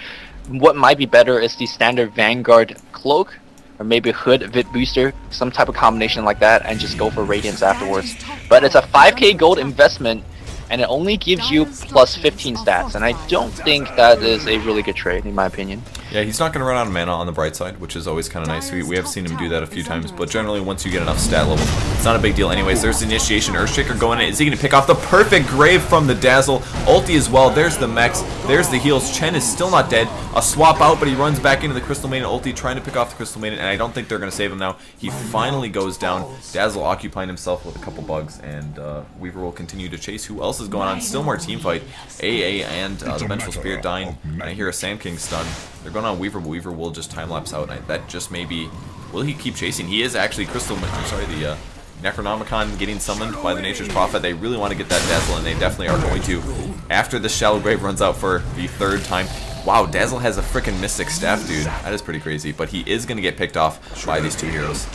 what might be better is the standard Vanguard Cloak, or maybe Hood Vit Booster, some type of combination like that, and just go for Radiance afterwards. But it's a 5k gold investment, and it only gives you plus 15 stats, and I don't think that is a really good trade, in my opinion. Yeah, he's not going to run out of mana on the bright side, which is always kind of nice. We have seen him do that a few times, but generally once you get enough stat levels, it's not a big deal. Anyways, there's the initiation. Earthshaker going in. Is he going to pick off the perfect grave from the Dazzle? Ulti as well. There's the mechs. There's the heals. Chen is still not dead. A swap out, but he runs back into the Crystal Maiden ulti, trying to pick off the Crystal Maiden, and I don't think they're going to save him now. He finally goes down. Dazzle occupying himself with a couple bugs, and Weaver will continue to chase. Who else is going on? Still more team fight. AA and the Vengeful Spirit dying, and I hear a Sand King stun. They're going on Weaver, but Weaver will just time-lapse out, and that just may be... Will he keep chasing? He is actually the Necronomicon getting summoned by the Nature's Prophet. They really want to get that Dazzle, and they definitely are going to. After the Shallow Grave runs out for the 3rd time. Wow, Dazzle has a freaking Mystic Staff, dude. That is pretty crazy, but he is going to get picked off by these two heroes.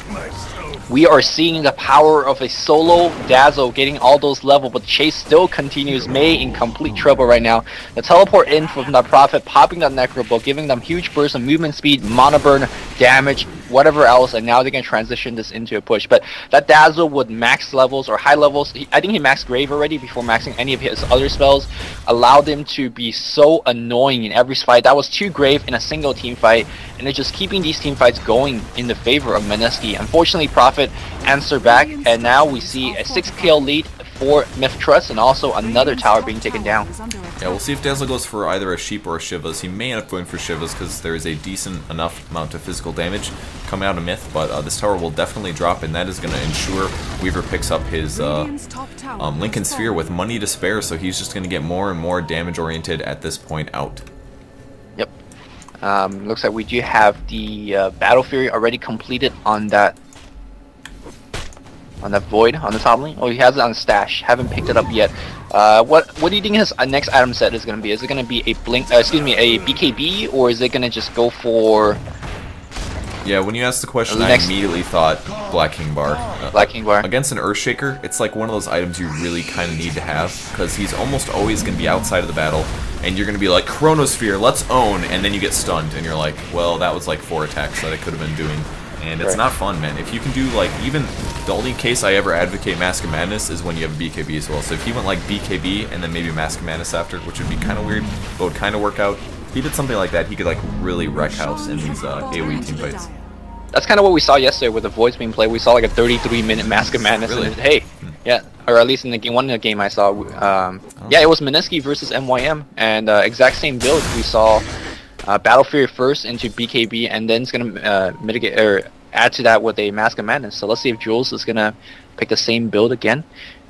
We are seeing the power of a solo Dazzle getting all those levels, but the chase still continues. Mei in complete trouble right now. The teleport in from the Prophet, popping that Necro Bow, giving them huge bursts of movement speed, mana burn, damage, whatever else, and now they can transition this into a push. But that Dazzle with max levels or high levels, I think he maxed Grave already before maxing any of his other spells, allowed him to be so annoying in every fight. That was 2 Grave in a single team fight, and it's just keeping these team fights going in the favor of Mineski. Unfortunately, Prophet answered back, and now we see a 6 kill lead for MiTH.Trust, and also another tower being taken down. Yeah, we'll see if Dazzle goes for either a Sheep or a Shivas. He may end up going for Shivas because there is a decent enough amount of physical damage coming out of Myth, but this tower will definitely drop, and that is going to ensure Weaver picks up his Lincoln Sphere with money to spare, so he's just going to get more and more damage-oriented at this point out. Yep. Looks like we do have the Battle Fury already completed on that Void on the top lane. Oh, he has it on stash. Haven't picked it up yet. What do you think his next item set is going to be? Is it going to be a a BKB, or is it going to just go for? Yeah, when you asked the question, I immediately thought Black King Bar. Black King Bar. Against an Earthshaker, it's like one of those items you really kind of need to have, because he's almost always going to be outside of the battle, and you're going to be like, Chronosphere, let's own, and then you get stunned, and you're like, well, that was like 4 attacks that I could have been doing. And it's not fun, man. If you can do, like, even the only case I ever advocate Mask of Madness is when you have BKB as well. So if he went like BKB and then maybe Mask of Madness after, which would be kind of weird, but would kind of work out. If he did something like that, he could, like, really wreck house in these AoE team fights. That's kind of what we saw yesterday with the Voids being played. We saw like a 33-minute Mask of Madness. Really? And hey, yeah, or at least in the game, one of the game I saw. Yeah, it was Mineski versus MYM, and exact same build. We saw Battle Fury first into BKB, and then it's gonna mitigate or add to that with a Mask of Madness. So let's see if Jules is gonna pick the same build again.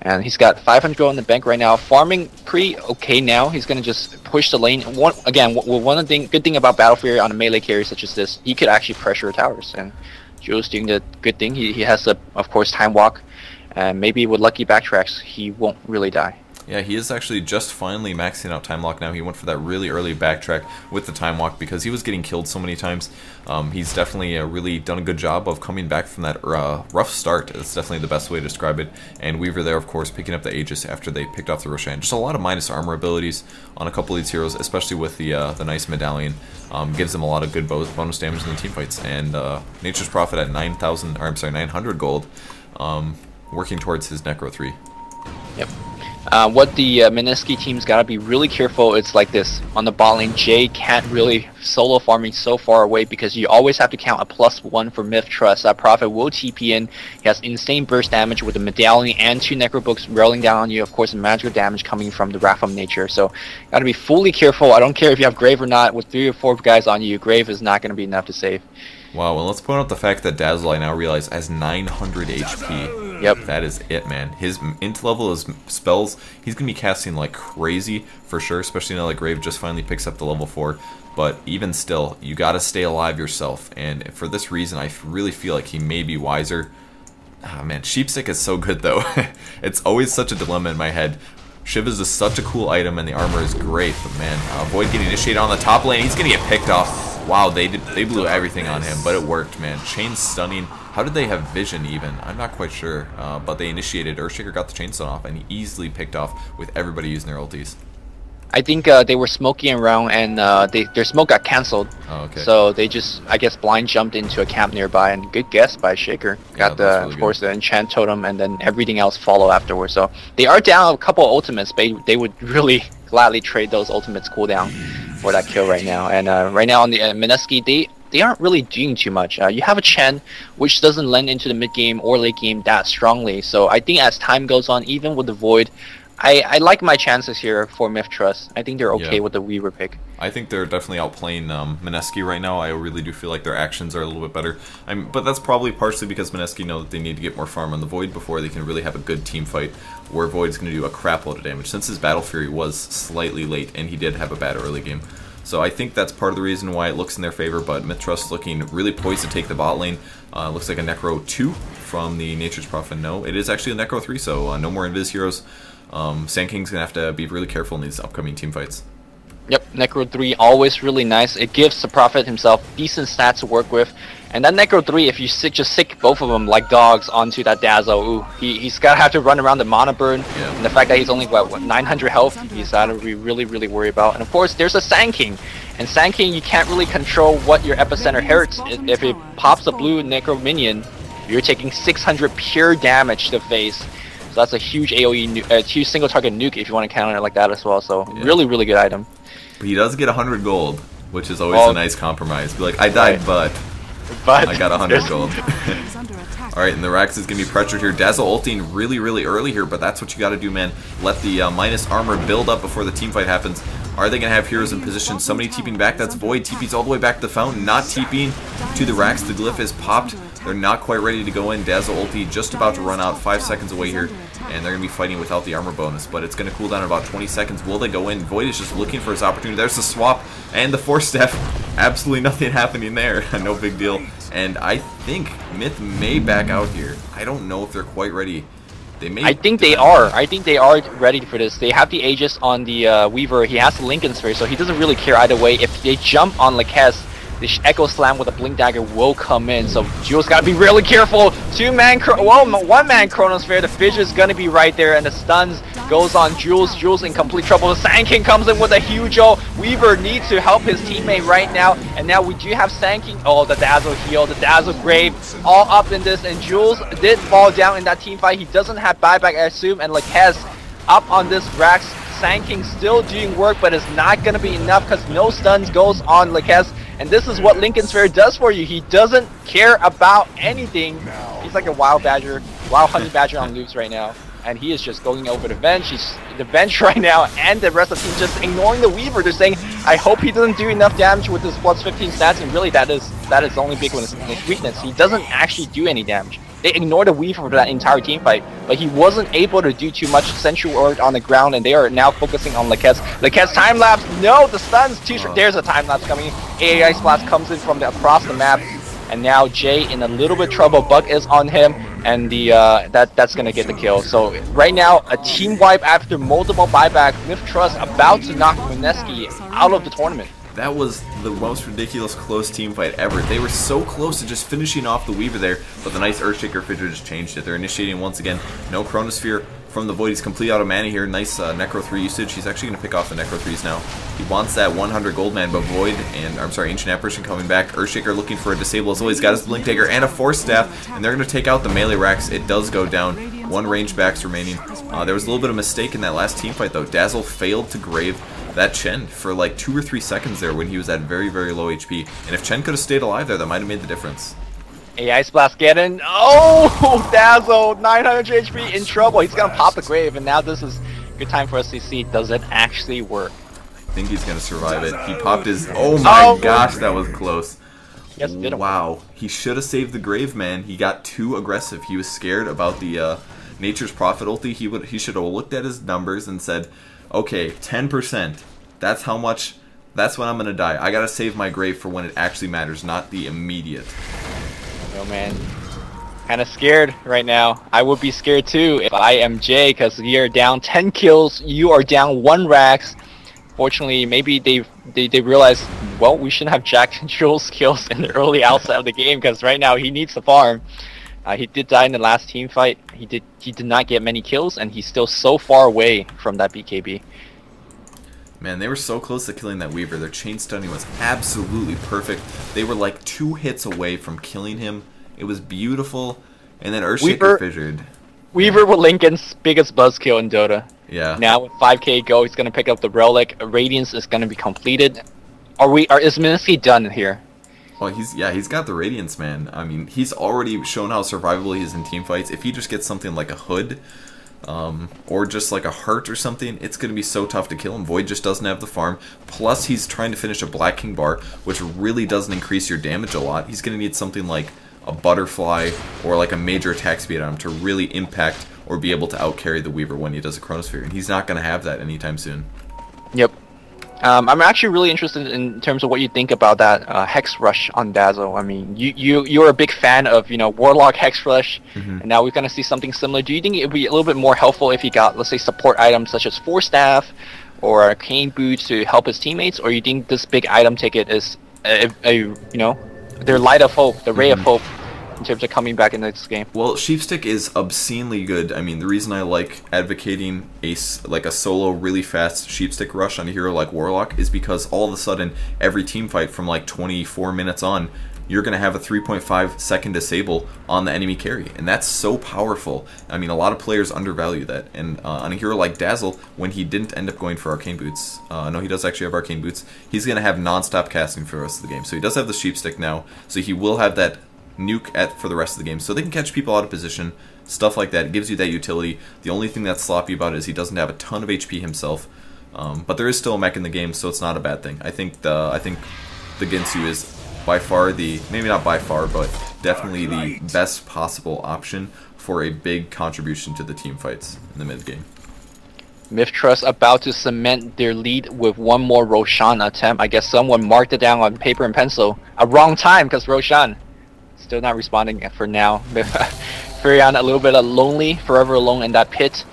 And he's got 500 gold in the bank right now, farming pretty okay now. He's gonna just push the lane. One of the good thing about Battle Fury on a melee carry such as this, he could actually pressure towers. And Jules doing the good thing. He has the, of course, time walk, and maybe with lucky backtracks, he won't really die. Yeah, he is actually just finally maxing out Time Lock now. He went for that really early backtrack with the Time Walk because he was getting killed so many times. He's definitely really done a good job of coming back from that rough start. That's definitely the best way to describe it. And Weaver there, of course, picking up the Aegis after they picked off the Roshan. Just a lot of minus armor abilities on a couple of these heroes, especially with the nice medallion. Gives them a lot of good bonus damage in the team fights. And Nature's Prophet at 900 gold, working towards his Necro 3. Yep. What the Mineski team's got to be really careful, it's like this. On the bot lane, Jay can't really solo farming so far away because you always have to count a +1 for MiTH.Trust. That Prophet will TP in. He has insane burst damage with the medallion and 2 Necro Books rolling down on you. Of course, the magical damage coming from the Wrath of Nature. So, got to be fully careful. I don't care if you have Grave or not. With 3 or 4 guys on you, Grave is not going to be enough to save. Wow, well, let's point out the fact that Dazzle, I now realize, has 900 HP. Yep. That is it, man. His int level, his spells, he's going to be casting like crazy, for sure, especially now that Grave just finally picks up the level 4. But even still, you got to stay alive yourself, and for this reason, I really feel like he may be wiser. Ah, man, Sheepstick is so good, though. It's always such a dilemma in my head. Shivas is such a cool item, and the armor is great, but man, Void getting initiated on the top lane, he's going to get picked off. Wow, they blew everything on him, but it worked, man. Chain stunning. How did they have vision even? I'm not quite sure, but they initiated. Earthshaker got the chain stun off, and he easily picked off with everybody using their ultis. I think they were smoking around, and their smoke got cancelled. Oh, okay. So they just, I guess, blind jumped into a camp nearby, and good guess by Shaker. Got the, really of course, the enchant totem, and then everything else follow afterwards. So they are down a couple of ultimates, but they would really gladly trade those ultimates cooldown for that kill right now. And right now on the Mineski, they aren't really doing too much. You have a Chen, which doesn't lend into the mid game or late game that strongly. So I think as time goes on, even with the Void, I like my chances here for MiTH.Trust. I think they're okay with the Weaver pick. I think they're definitely outplaying Mineski right now. I really do feel like their actions are a little bit better. But that's probably partially because Mineski know that they need to get more farm on the Void before they can really have a good team fight where Void's going to do a crap load of damage. Since his Battle Fury was slightly late and he did have a bad early game. So I think that's part of the reason why it looks in their favor, but MiTH.Trust looking really poised to take the bot lane. Looks like a Necro 2 from the Nature's Prophet. No, it is actually a Necro 3, so no more Invis heroes. Sand King's going to have to be really careful in these upcoming team fights. Yep, Necro 3 always really nice. It gives the Prophet himself decent stats to work with. And that Necro 3, if you just sick both of them like dogs onto that Dazzle, ooh, he's got to have to run around the mana burn. Yeah. And the fact that he's only, what 900 health, he's got to be really, really worried about. And of course, there's a Sand King. And Sand King, you can't really control what your epicenter hurts. If it pops a blue Necro minion, you're taking 600 pure damage to the face. So that's a huge AoE, huge single target nuke if you want to counter it like that as well. So really, really good item. But he does get 100 gold, which is always a nice compromise. Be like, I died, but but I got 100 gold. Is under attack. Alright, and the Rax is going to be pressured here. Dazzle ulting really early here, but that's what you got to do, man. Let the minus armor build up before the team fight happens. Are they going to have heroes in position? Somebody TPing back. That's Void. TP's all the way back to the fountain. Not TPing to the Rax. The glyph is popped. They're not quite ready to go in. Dazzle ulti just about to run out. 5 seconds away here. And they're going to be fighting without the armor bonus. But it's going to cool down in about 20 seconds. Will they go in? Void is just looking for his opportunity. There's the swap. And the Force Staff. Absolutely nothing happening there. No big deal. And I think MiTH may back out here. I don't know if they're quite ready. They may. I think they are. I think they are ready for this. They have the Aegis on the Weaver. He has the Lincoln Sphere, so he doesn't really care either way. If they jump on Laquez, the Echo Slam with a Blink Dagger will come in. So Jules got to be really careful. One-man Chronosphere. The Fissure is going to be right there, and the stuns goes on Jules. Jules in complete trouble. The Sand King comes in with a huge ult. Weaver needs to help his teammate right now, and now we do have Sand King. Oh, the Dazzle heal, the Dazzle Grave, all up in this, and Jules did fall down in that team fight. He doesn't have buyback, I assume, and Laquez up on this Rax. Sand King still doing work, but it's not going to be enough because no stuns goes on Laquez. And this is what Lincoln Sphere does for you. He doesn't care about anything. He's like a wild honey badger on loops right now. And he is just going over the bench. He's the bench right now, and the rest of the team just ignoring the Weaver. They're saying, I hope he doesn't do enough damage with his plus 15 stats, and really that is the only big weakness. He doesn't actually do any damage. They ignored the Weaver for that entire team fight, but he wasn't able to do too much Sentry Orb on the ground, and they are now focusing on Laquez. Laquez time lapse, no, the stuns, there's a time lapse coming. AI Splash comes in from across the map, and now Jay in a little bit trouble. Buck is on him, and the that's gonna get the kill. So right now, a team wipe after multiple buyback. MiTH.Trust about to knock Mineski out of the tournament. That was the most ridiculous close team fight ever. They were so close to just finishing off the Weaver there, but the nice Earthshaker Fissure just changed it. They're initiating once again. No Chronosphere from the Void. He's complete out of mana here. Nice Necro 3 usage. He's actually going to pick off the Necro 3s now. He wants that 100 gold man, but Void and, I'm sorry, Ancient Apparition coming back. Earthshaker looking for a disable as well. He's got his Blink Dagger and a Force Staff, and they're going to take out the melee Rax. It does go down. One range backs remaining. There was a little bit of mistake in that last team fight though. Dazzle failed to grave that Chen for like 2 or 3 seconds there when he was at very low HP. And if Chen could have stayed alive there, that might have made the difference. AI Splash get in. Oh, Dazzle, 900 HP in trouble. He's gonna pop the grave, and now this is a good time for us to see, does it actually work? I think he's gonna survive it. He popped his. Oh my gosh, that was close. Yes, did wow, he should have saved the grave, man. He got too aggressive. He was scared about the Nature's Prophet ulti. He should have looked at his numbers and said, okay, 10%. That's how much. That's when I'm gonna die. I gotta save my grave for when it actually matters, not the immediate. Oh man, kind of scared right now. I would be scared too if I am Jay, because you're down 10 kills, you are down 1 Rax. Fortunately, maybe they realized, well, we shouldn't have Jack and Jules kills in the early outset of the game, because right now he needs to farm. He did die in the last team fight. He did not get many kills, and he's still so far away from that BKB. Man, they were so close to killing that Weaver. Their chain stunning was absolutely perfect. They were like 2 hits away from killing him. It was beautiful. And then Earthshaker fissured. Weaver with Lincoln's biggest buzzkill in Dota. Yeah. Now with 5k go, he's gonna pick up the relic. Radiance is gonna be completed. Is Mineski done here? Well, he's got the Radiance, man. I mean, he's already shown how survivable he is in team fights. If he just gets something like a Hood, or just like a Heart or something, it's going to be so tough to kill him. Void just doesn't have the farm. Plus, he's trying to finish a Black King bar, which really doesn't increase your damage a lot. He's going to need something like a Butterfly or like a major attack speed on him to really impact or be able to outcarry the Weaver when he does a Chronosphere. And he's not going to have that anytime soon. Yep. I'm actually really interested in terms of what you think about that Hex Rush on Dazzle. I mean, you're a big fan of, Warlock Hex Rush, and now we're going to see something similar. Do you think it would be a little bit more helpful if he got, let's say, support items such as Force Staff or Arcane Boots to help his teammates, or you think this big item ticket is their light of hope, the ray of hope in terms of coming back in this game? Well, Sheepstick is obscenely good. I mean, the reason I like advocating a solo really fast Sheepstick rush on a hero like Warlock is because all of a sudden every team fight from like 24 minutes on, you're going to have a 3.5 second disable on the enemy carry, and that's so powerful. I mean, a lot of players undervalue that, and on a hero like Dazzle, when he didn't end up going for Arcane Boots, no, he does actually have Arcane Boots, he's going to have non-stop casting for the rest of the game. So he does have the Sheep Stick now, so he will have that nuke for the rest of the game, so they can catch people out of position, stuff like that. It gives you that utility. The only thing that's sloppy about it is he doesn't have a ton of HP himself, but there is still a mech in the game, so it's not a bad thing. I think the Ginsu is by far maybe not by far, but definitely the best possible option for a big contribution to the team fights in the mid game. MiTH.Trust about to cement their lead with one more Roshan attempt. I guess someone marked it down on paper and pencil. A wrong time, because Roshan still not responding for now. Furion a little bit lonely, forever alone in that pit,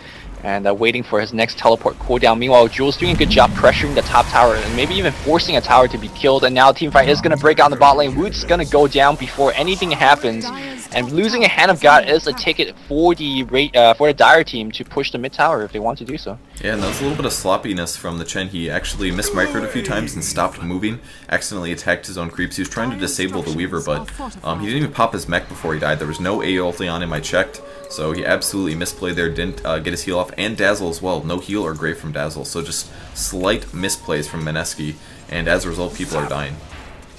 and waiting for his next teleport cooldown. Meanwhile, Jules doing a good job pressuring the top tower, and maybe even forcing a tower to be killed. And now teamfight is going to break out the bot lane. Woot's going to go down before anything happens. And losing a Hand of God is a ticket for the Dire team to push the mid tower if they want to do so. Yeah, and that was a little bit of sloppiness from the Chen. He actually mismicroed a few times and stopped moving, accidentally attacked his own creeps. He was trying to disable the Weaver, but he didn't even pop his mech before he died. There was no A ulti on him, I checked, so he absolutely misplayed there, didn't get his heal off, and Dazzle as well. No heal or Grave from Dazzle, so just slight misplays from Mineski, and as a result, people are dying.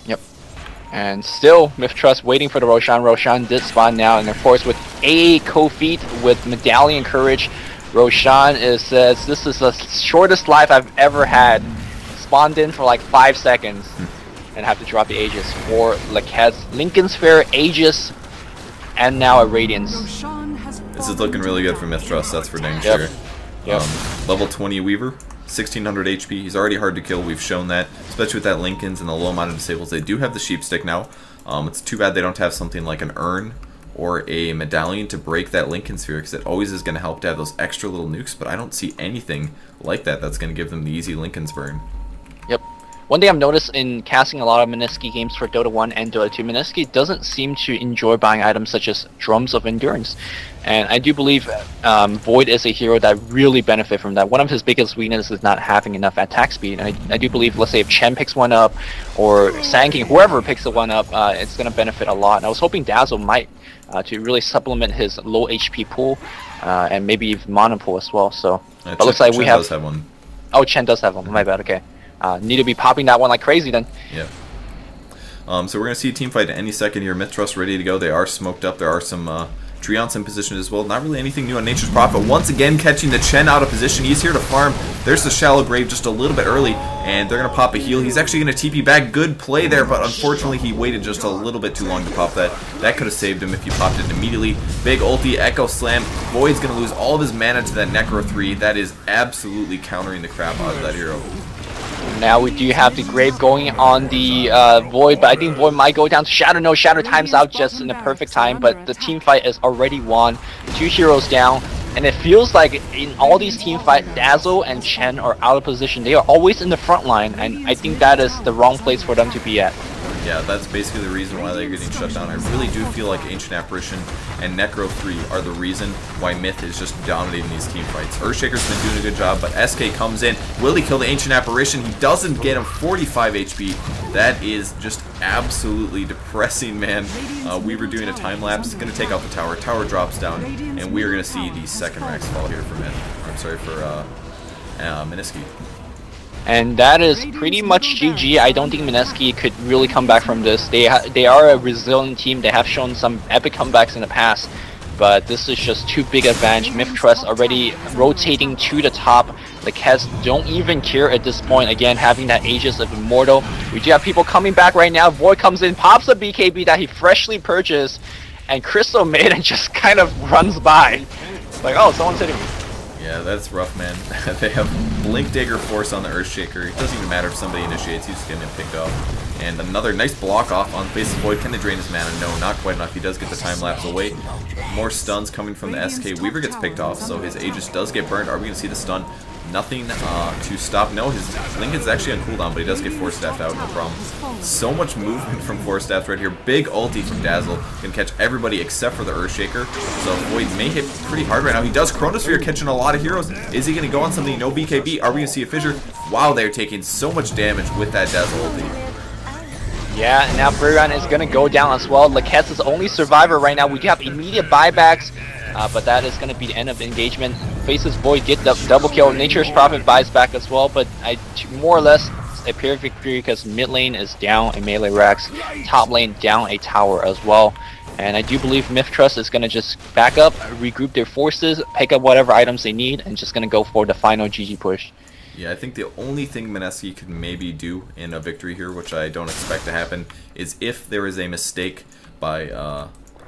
Yep. And still, MiTH.Trust waiting for the Roshan. Roshan did spawn now, and of course with A co-feat with Medallion Courage, Roshan says, this is the shortest life I've ever had. Spawned in for like 5 seconds, and have to drop the Aegis for Lincoln Sphere, Aegis, and now a Radiance. This is looking really good for MiTH.Trust, that's for dang sure. Yep. Level 20 Weaver, 1600 HP. He's already hard to kill. We've shown that, especially with that Lincolns and the low amount of disables. They do have the Sheep Stick now. It's too bad they don't have something like an Urn or a Medallion to break that Lincoln Sphere, because it always is going to help to have those extra little nukes, but I don't see anything like that that's going to give them the easy Lincoln's burn. Yep. One thing I've noticed in casting a lot of Mineski games for Dota 1 and Dota 2, Mineski doesn't seem to enjoy buying items such as Drums of Endurance. And I do believe Void is a hero that really benefit from that. One of his biggest weaknesses is not having enough attack speed. And I do believe, let's say if Chen picks one up, or Sandking, whoever picks the one up, it's going to benefit a lot. And I was hoping Dazzle might, to really supplement his low HP pool, and maybe even Mana pool as well. So, but looks like Chen we have... does have one. Oh, Chen does have one. My bad, okay. Need to be popping that one like crazy then. Yeah. So we're going to see a team fight any second here. MiTH.Trust ready to go. They are smoked up. There are some Treants in position as well. Not really anything new on Nature's Prophet. Once again catching the Chen out of position. He's here to farm. There's the Shallow Grave just a little bit early, and they're going to pop a heal. He's actually going to TP back. Good play there, but unfortunately he waited just a little bit too long to pop that. That could have saved him if he popped it immediately. Big ulti, Echo Slam. Void's going to lose all of his mana to that Necro 3. That is absolutely countering the crap out of that hero. Now we do have the Grave going on the Void, but I think Void might go down to Shadow. No, Shadow times out just in the perfect time, but the team fight is already won. 2 heroes down, and it feels like in all these team fights, Dazzle and Chen are out of position. They are always in the front line, and I think that is the wrong place for them to be at. Yeah, that's basically the reason why they're getting shut down. I really do feel like Ancient Apparition and Necro 3 are the reason why Myth is just dominating these team fights. Earthshaker's been doing a good job, but SK comes in. Will he kill the Ancient Apparition? He doesn't get him 45 HP. That is just absolutely depressing, man. We were doing a time lapse. Going to take out the tower. Tower drops down, and we are going to see the second Rex fall here for Myth. I'm sorry, for Mineski. And that is pretty much GG. I don't think Mineski could really come back from this. They are a resilient team. They have shown some epic comebacks in the past, but this is just too big advantage. MiTH.Trust already rotating to the top. The Cats don't even care at this point. Again, having that Aegis of Immortal. We do have people coming back right now. Void comes in, pops a BKB that he freshly purchased, and Crystal Maiden just kind of runs by. It's like, oh, someone's hitting me. Yeah, that's rough, man. They have Blink Dagger Force on the Earthshaker. It doesn't even matter if somebody initiates, he's just getting him picked off. And another nice block off on the face of Void. Can they drain his mana? No, not quite enough. He does get the time lapse away. More stuns coming from the SK. Weaver gets picked off, so his Aegis does get burned. Are we going to see the stun? Nothing to stop. No, his Lincoln's actually on cooldown, but he does get Force Staffed out, no problem. So much movement from Force Staffs right here. Big ulti from Dazzle. Can catch everybody except for the Earthshaker. So Void may hit pretty hard right now. He does Chronosphere, catching a lot of heroes. Is he going to go on something? No BKB. Are we going to see a fissure? Wow, they're taking so much damage with that Dazzle ulti. Yeah, and now Furion is going to go down as well. Laquette's is only survivor right now. We do have immediate buybacks, but that is going to be the end of the engagement. Faces Void, get the double kill. Nature's Prophet buys back as well, but more or less a pure victory because mid lane is down a melee Rex, top lane down a tower as well. And I do believe MiTH.Trust is going to just back up, regroup their forces, pick up whatever items they need, and just going to go for the final GG push. Yeah, I think the only thing Mineski could maybe do in a victory here, which I don't expect to happen, is if there is a mistake by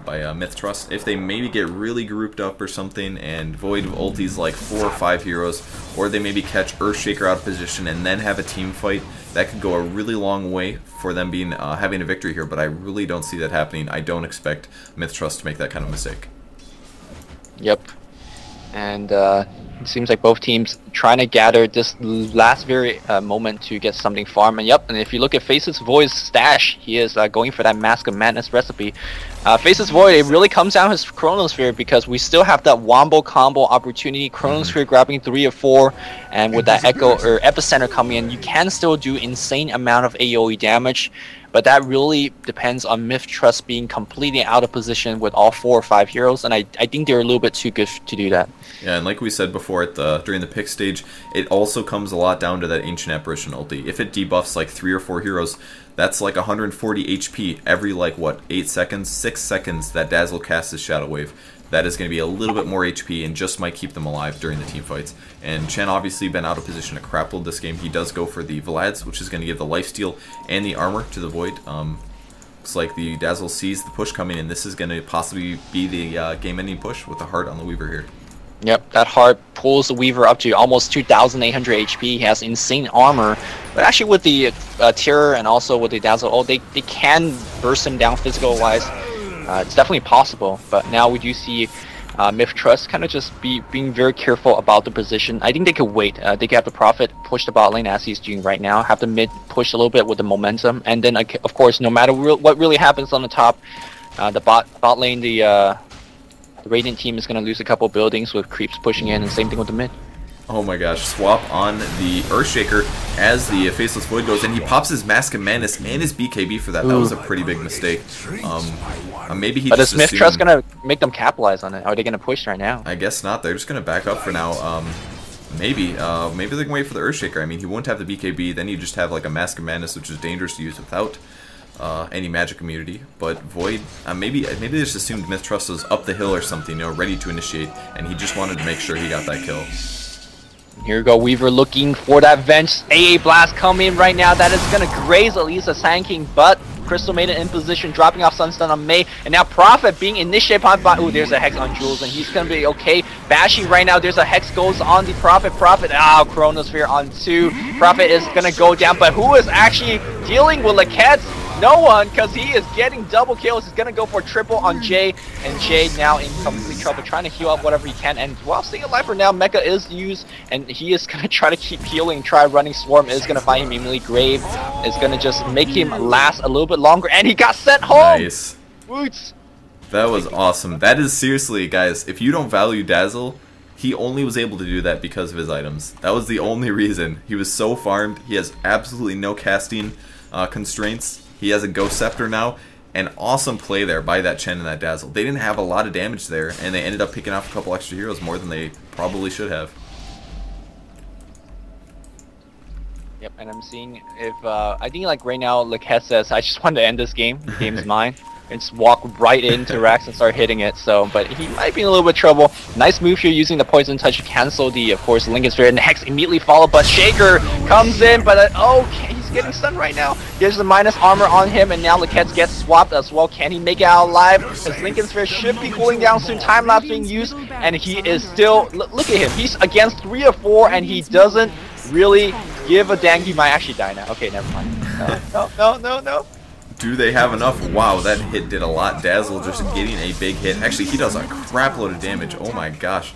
MiTH.Trust. If they maybe get really grouped up or something and Void ultis like 4 or 5 heroes, or they maybe catch Earthshaker out of position and then have a team fight, that could go a really long way for them being having a victory here, but I really don't see that happening. I don't expect MiTH.Trust to make that kind of mistake. Yep. And it seems like both teams trying to gather this last very moment to get something farm. And yep, and if you look at Faces Void's stash, he is going for that Mask of Madness recipe. Faces Void, it really comes down to his Chronosphere because we still have that wombo combo opportunity. Chronosphere grabbing 3 or 4, and with that Echo or Epicenter coming in, you can still do insane amount of AoE damage. But that really depends on MiTH.Trust being completely out of position with all 4 or 5 heroes, and I think they're a little bit too good to do that. Yeah, and like we said before during the pick stage, it also comes a lot down to that Ancient Apparition ulti. If it debuffs like 3 or 4 heroes, that's like 140 HP every like what, 8 seconds, 6 seconds that Dazzle casts his Shadow Wave. That is going to be a little bit more HP and just might keep them alive during the team fights. And Chen obviously been out of position to crapload this game. He does go for the Vlad's, which is going to give the lifesteal and the armor to the Void. Looks like the Dazzle sees the push coming, and this is going to possibly be the game-ending push with the heart on the Weaver here. Yep, that heart pulls the Weaver up to almost 2,800 HP. He has insane armor, but actually with the Terror and also with the Dazzle, they can burst him down physical-wise. It's definitely possible, but now we do see MiTH.Trust kind of just being very careful about the position. I think they could wait. They could have the Prophet push the bot lane as he's doing right now, have the mid push a little bit with the momentum, and then of course, no matter what really happens on the top, the bot lane, the Radiant team is going to lose a couple buildings with creeps pushing in, and same thing with the mid. Oh my gosh, swap on the Earthshaker as the Faceless Void goes, and he pops his Mask of Madness and his BKB for that. That was a pretty big mistake. Maybe he but just is MiTH.Trust going to make them capitalize on it? Are they going to push right now? I guess not. They're just going to back up for now. Maybe they can wait for the Earthshaker. I mean, he won't have the BKB, then you just have like a Mask of Madness, which is dangerous to use without any magic immunity. But Void, maybe they just assumed MiTH.Trust was up the hill or something, ready to initiate, and he just wanted to make sure he got that kill. Here we go, Weaver looking for that Venge. AA Blast coming in right now. That is going to graze at least a Sand King, but Crystal Maiden in position, dropping off Sunstun on Mei. And now Prophet being initiated by... Ooh, there's a Hex on Jules, and he's going to be okay. Bashing right now. There's a Hex goes on the Prophet. Chronosphere on 2. Prophet is going to go down, but who is actually dealing with Laquette? No one, because he is getting double kills. He's going to go for triple on Jay, and Jay now in complete trouble, trying to heal up whatever he can. And while staying alive for now, Mecha is used, and he is going to try to keep healing, try running. Swarm is going to find him immediately. Grave is going to just make him last a little bit longer, and he got sent home! Nice. Woots. That was awesome. That is seriously, guys, if you don't value Dazzle, he only was able to do that because of his items. That was the only reason. He was so farmed. He has absolutely no casting constraints. He has a Ghost Scepter now. An awesome play there by that Chen and that Dazzle. They didn't have a lot of damage there, and they ended up picking off a couple extra heroes, more than they probably should have. Yep, and I'm seeing if, I think like right now, Laquette says, I just want to end this game. The game is mine. And just walk right into Rax and start hitting it. So, but he might be in a little bit of trouble. Nice move here using the Poison Touch to cancel the, of course, Lincoln Sphere. And the Hex immediately followed, but Shaker comes in, but okay, he's getting stunned right now. There's the minus armor on him, and now Laquette gets swapped as well. Can he make it out alive? His Lincoln Sphere should be cooling down soon. Time lapse being used, and he is still, look at him. He's against 3 or 4, and he doesn't really give a dang. He might actually die now. Okay, never mind. No. Do they have enough? Wow, that hit did a lot. Dazzle just getting a big hit. Actually, he does a crap load of damage. Oh my gosh.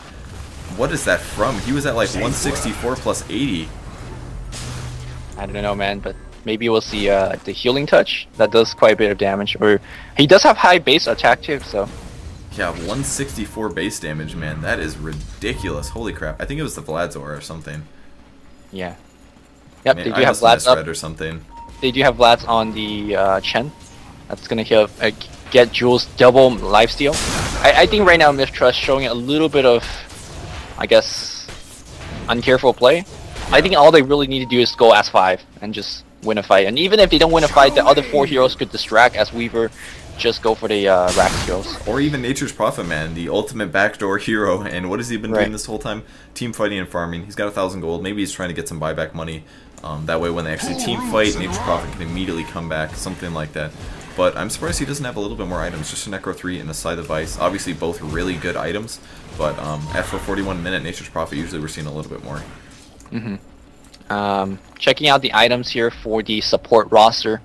What is that from? He was at like 164 plus 80. I don't know, man, but maybe we'll see the Healing Touch. That does quite a bit of damage. Or he does have high base attack too, so. Yeah, 164 base damage, man. That is ridiculous. Holy crap. I think it was the Vlad's Aura or something. Yeah. Yep, Man, they do have Vlad's up. or something. they do have Vlads on the Chen. That's gonna get Jules double lifesteal. I think right now MiTH.Trust showing a little bit of, I guess, uncareful play. Yeah. I think all they really need to do is go S5 and just win a fight. And even if they don't win a fight, the other 4 heroes could distract as Weaver. Just go for the rack skills. Or even Nature's Prophet, man, the ultimate backdoor hero. And what has he been doing this whole time? Team fighting and farming. He's got 1,000 gold. Maybe he's trying to get some buyback money. That way when they actually team fight, Nature's Prophet can immediately come back. Something like that. But I'm surprised he doesn't have a little bit more items. Just a Necro 3 and a Scythe of Ice. Obviously both really good items. But after 41 minute Nature's Prophet, usually we're seeing a little bit more. Checking out the items here for the support roster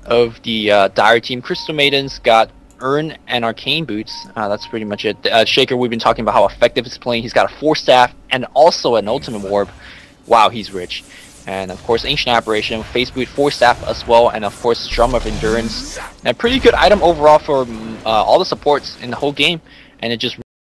of the Dire team. Crystal Maidens got Urn and Arcane Boots. That's pretty much it. Shaker, we've been talking about how effective he's playing. He's got a 4 staff and also an Ultimate Warp. Wow, he's rich. And of course, Ancient Aberration, Face Boot, 4 staff as well, and of course, Drum of Endurance. And a pretty good item overall for all the supports in the whole game. And it just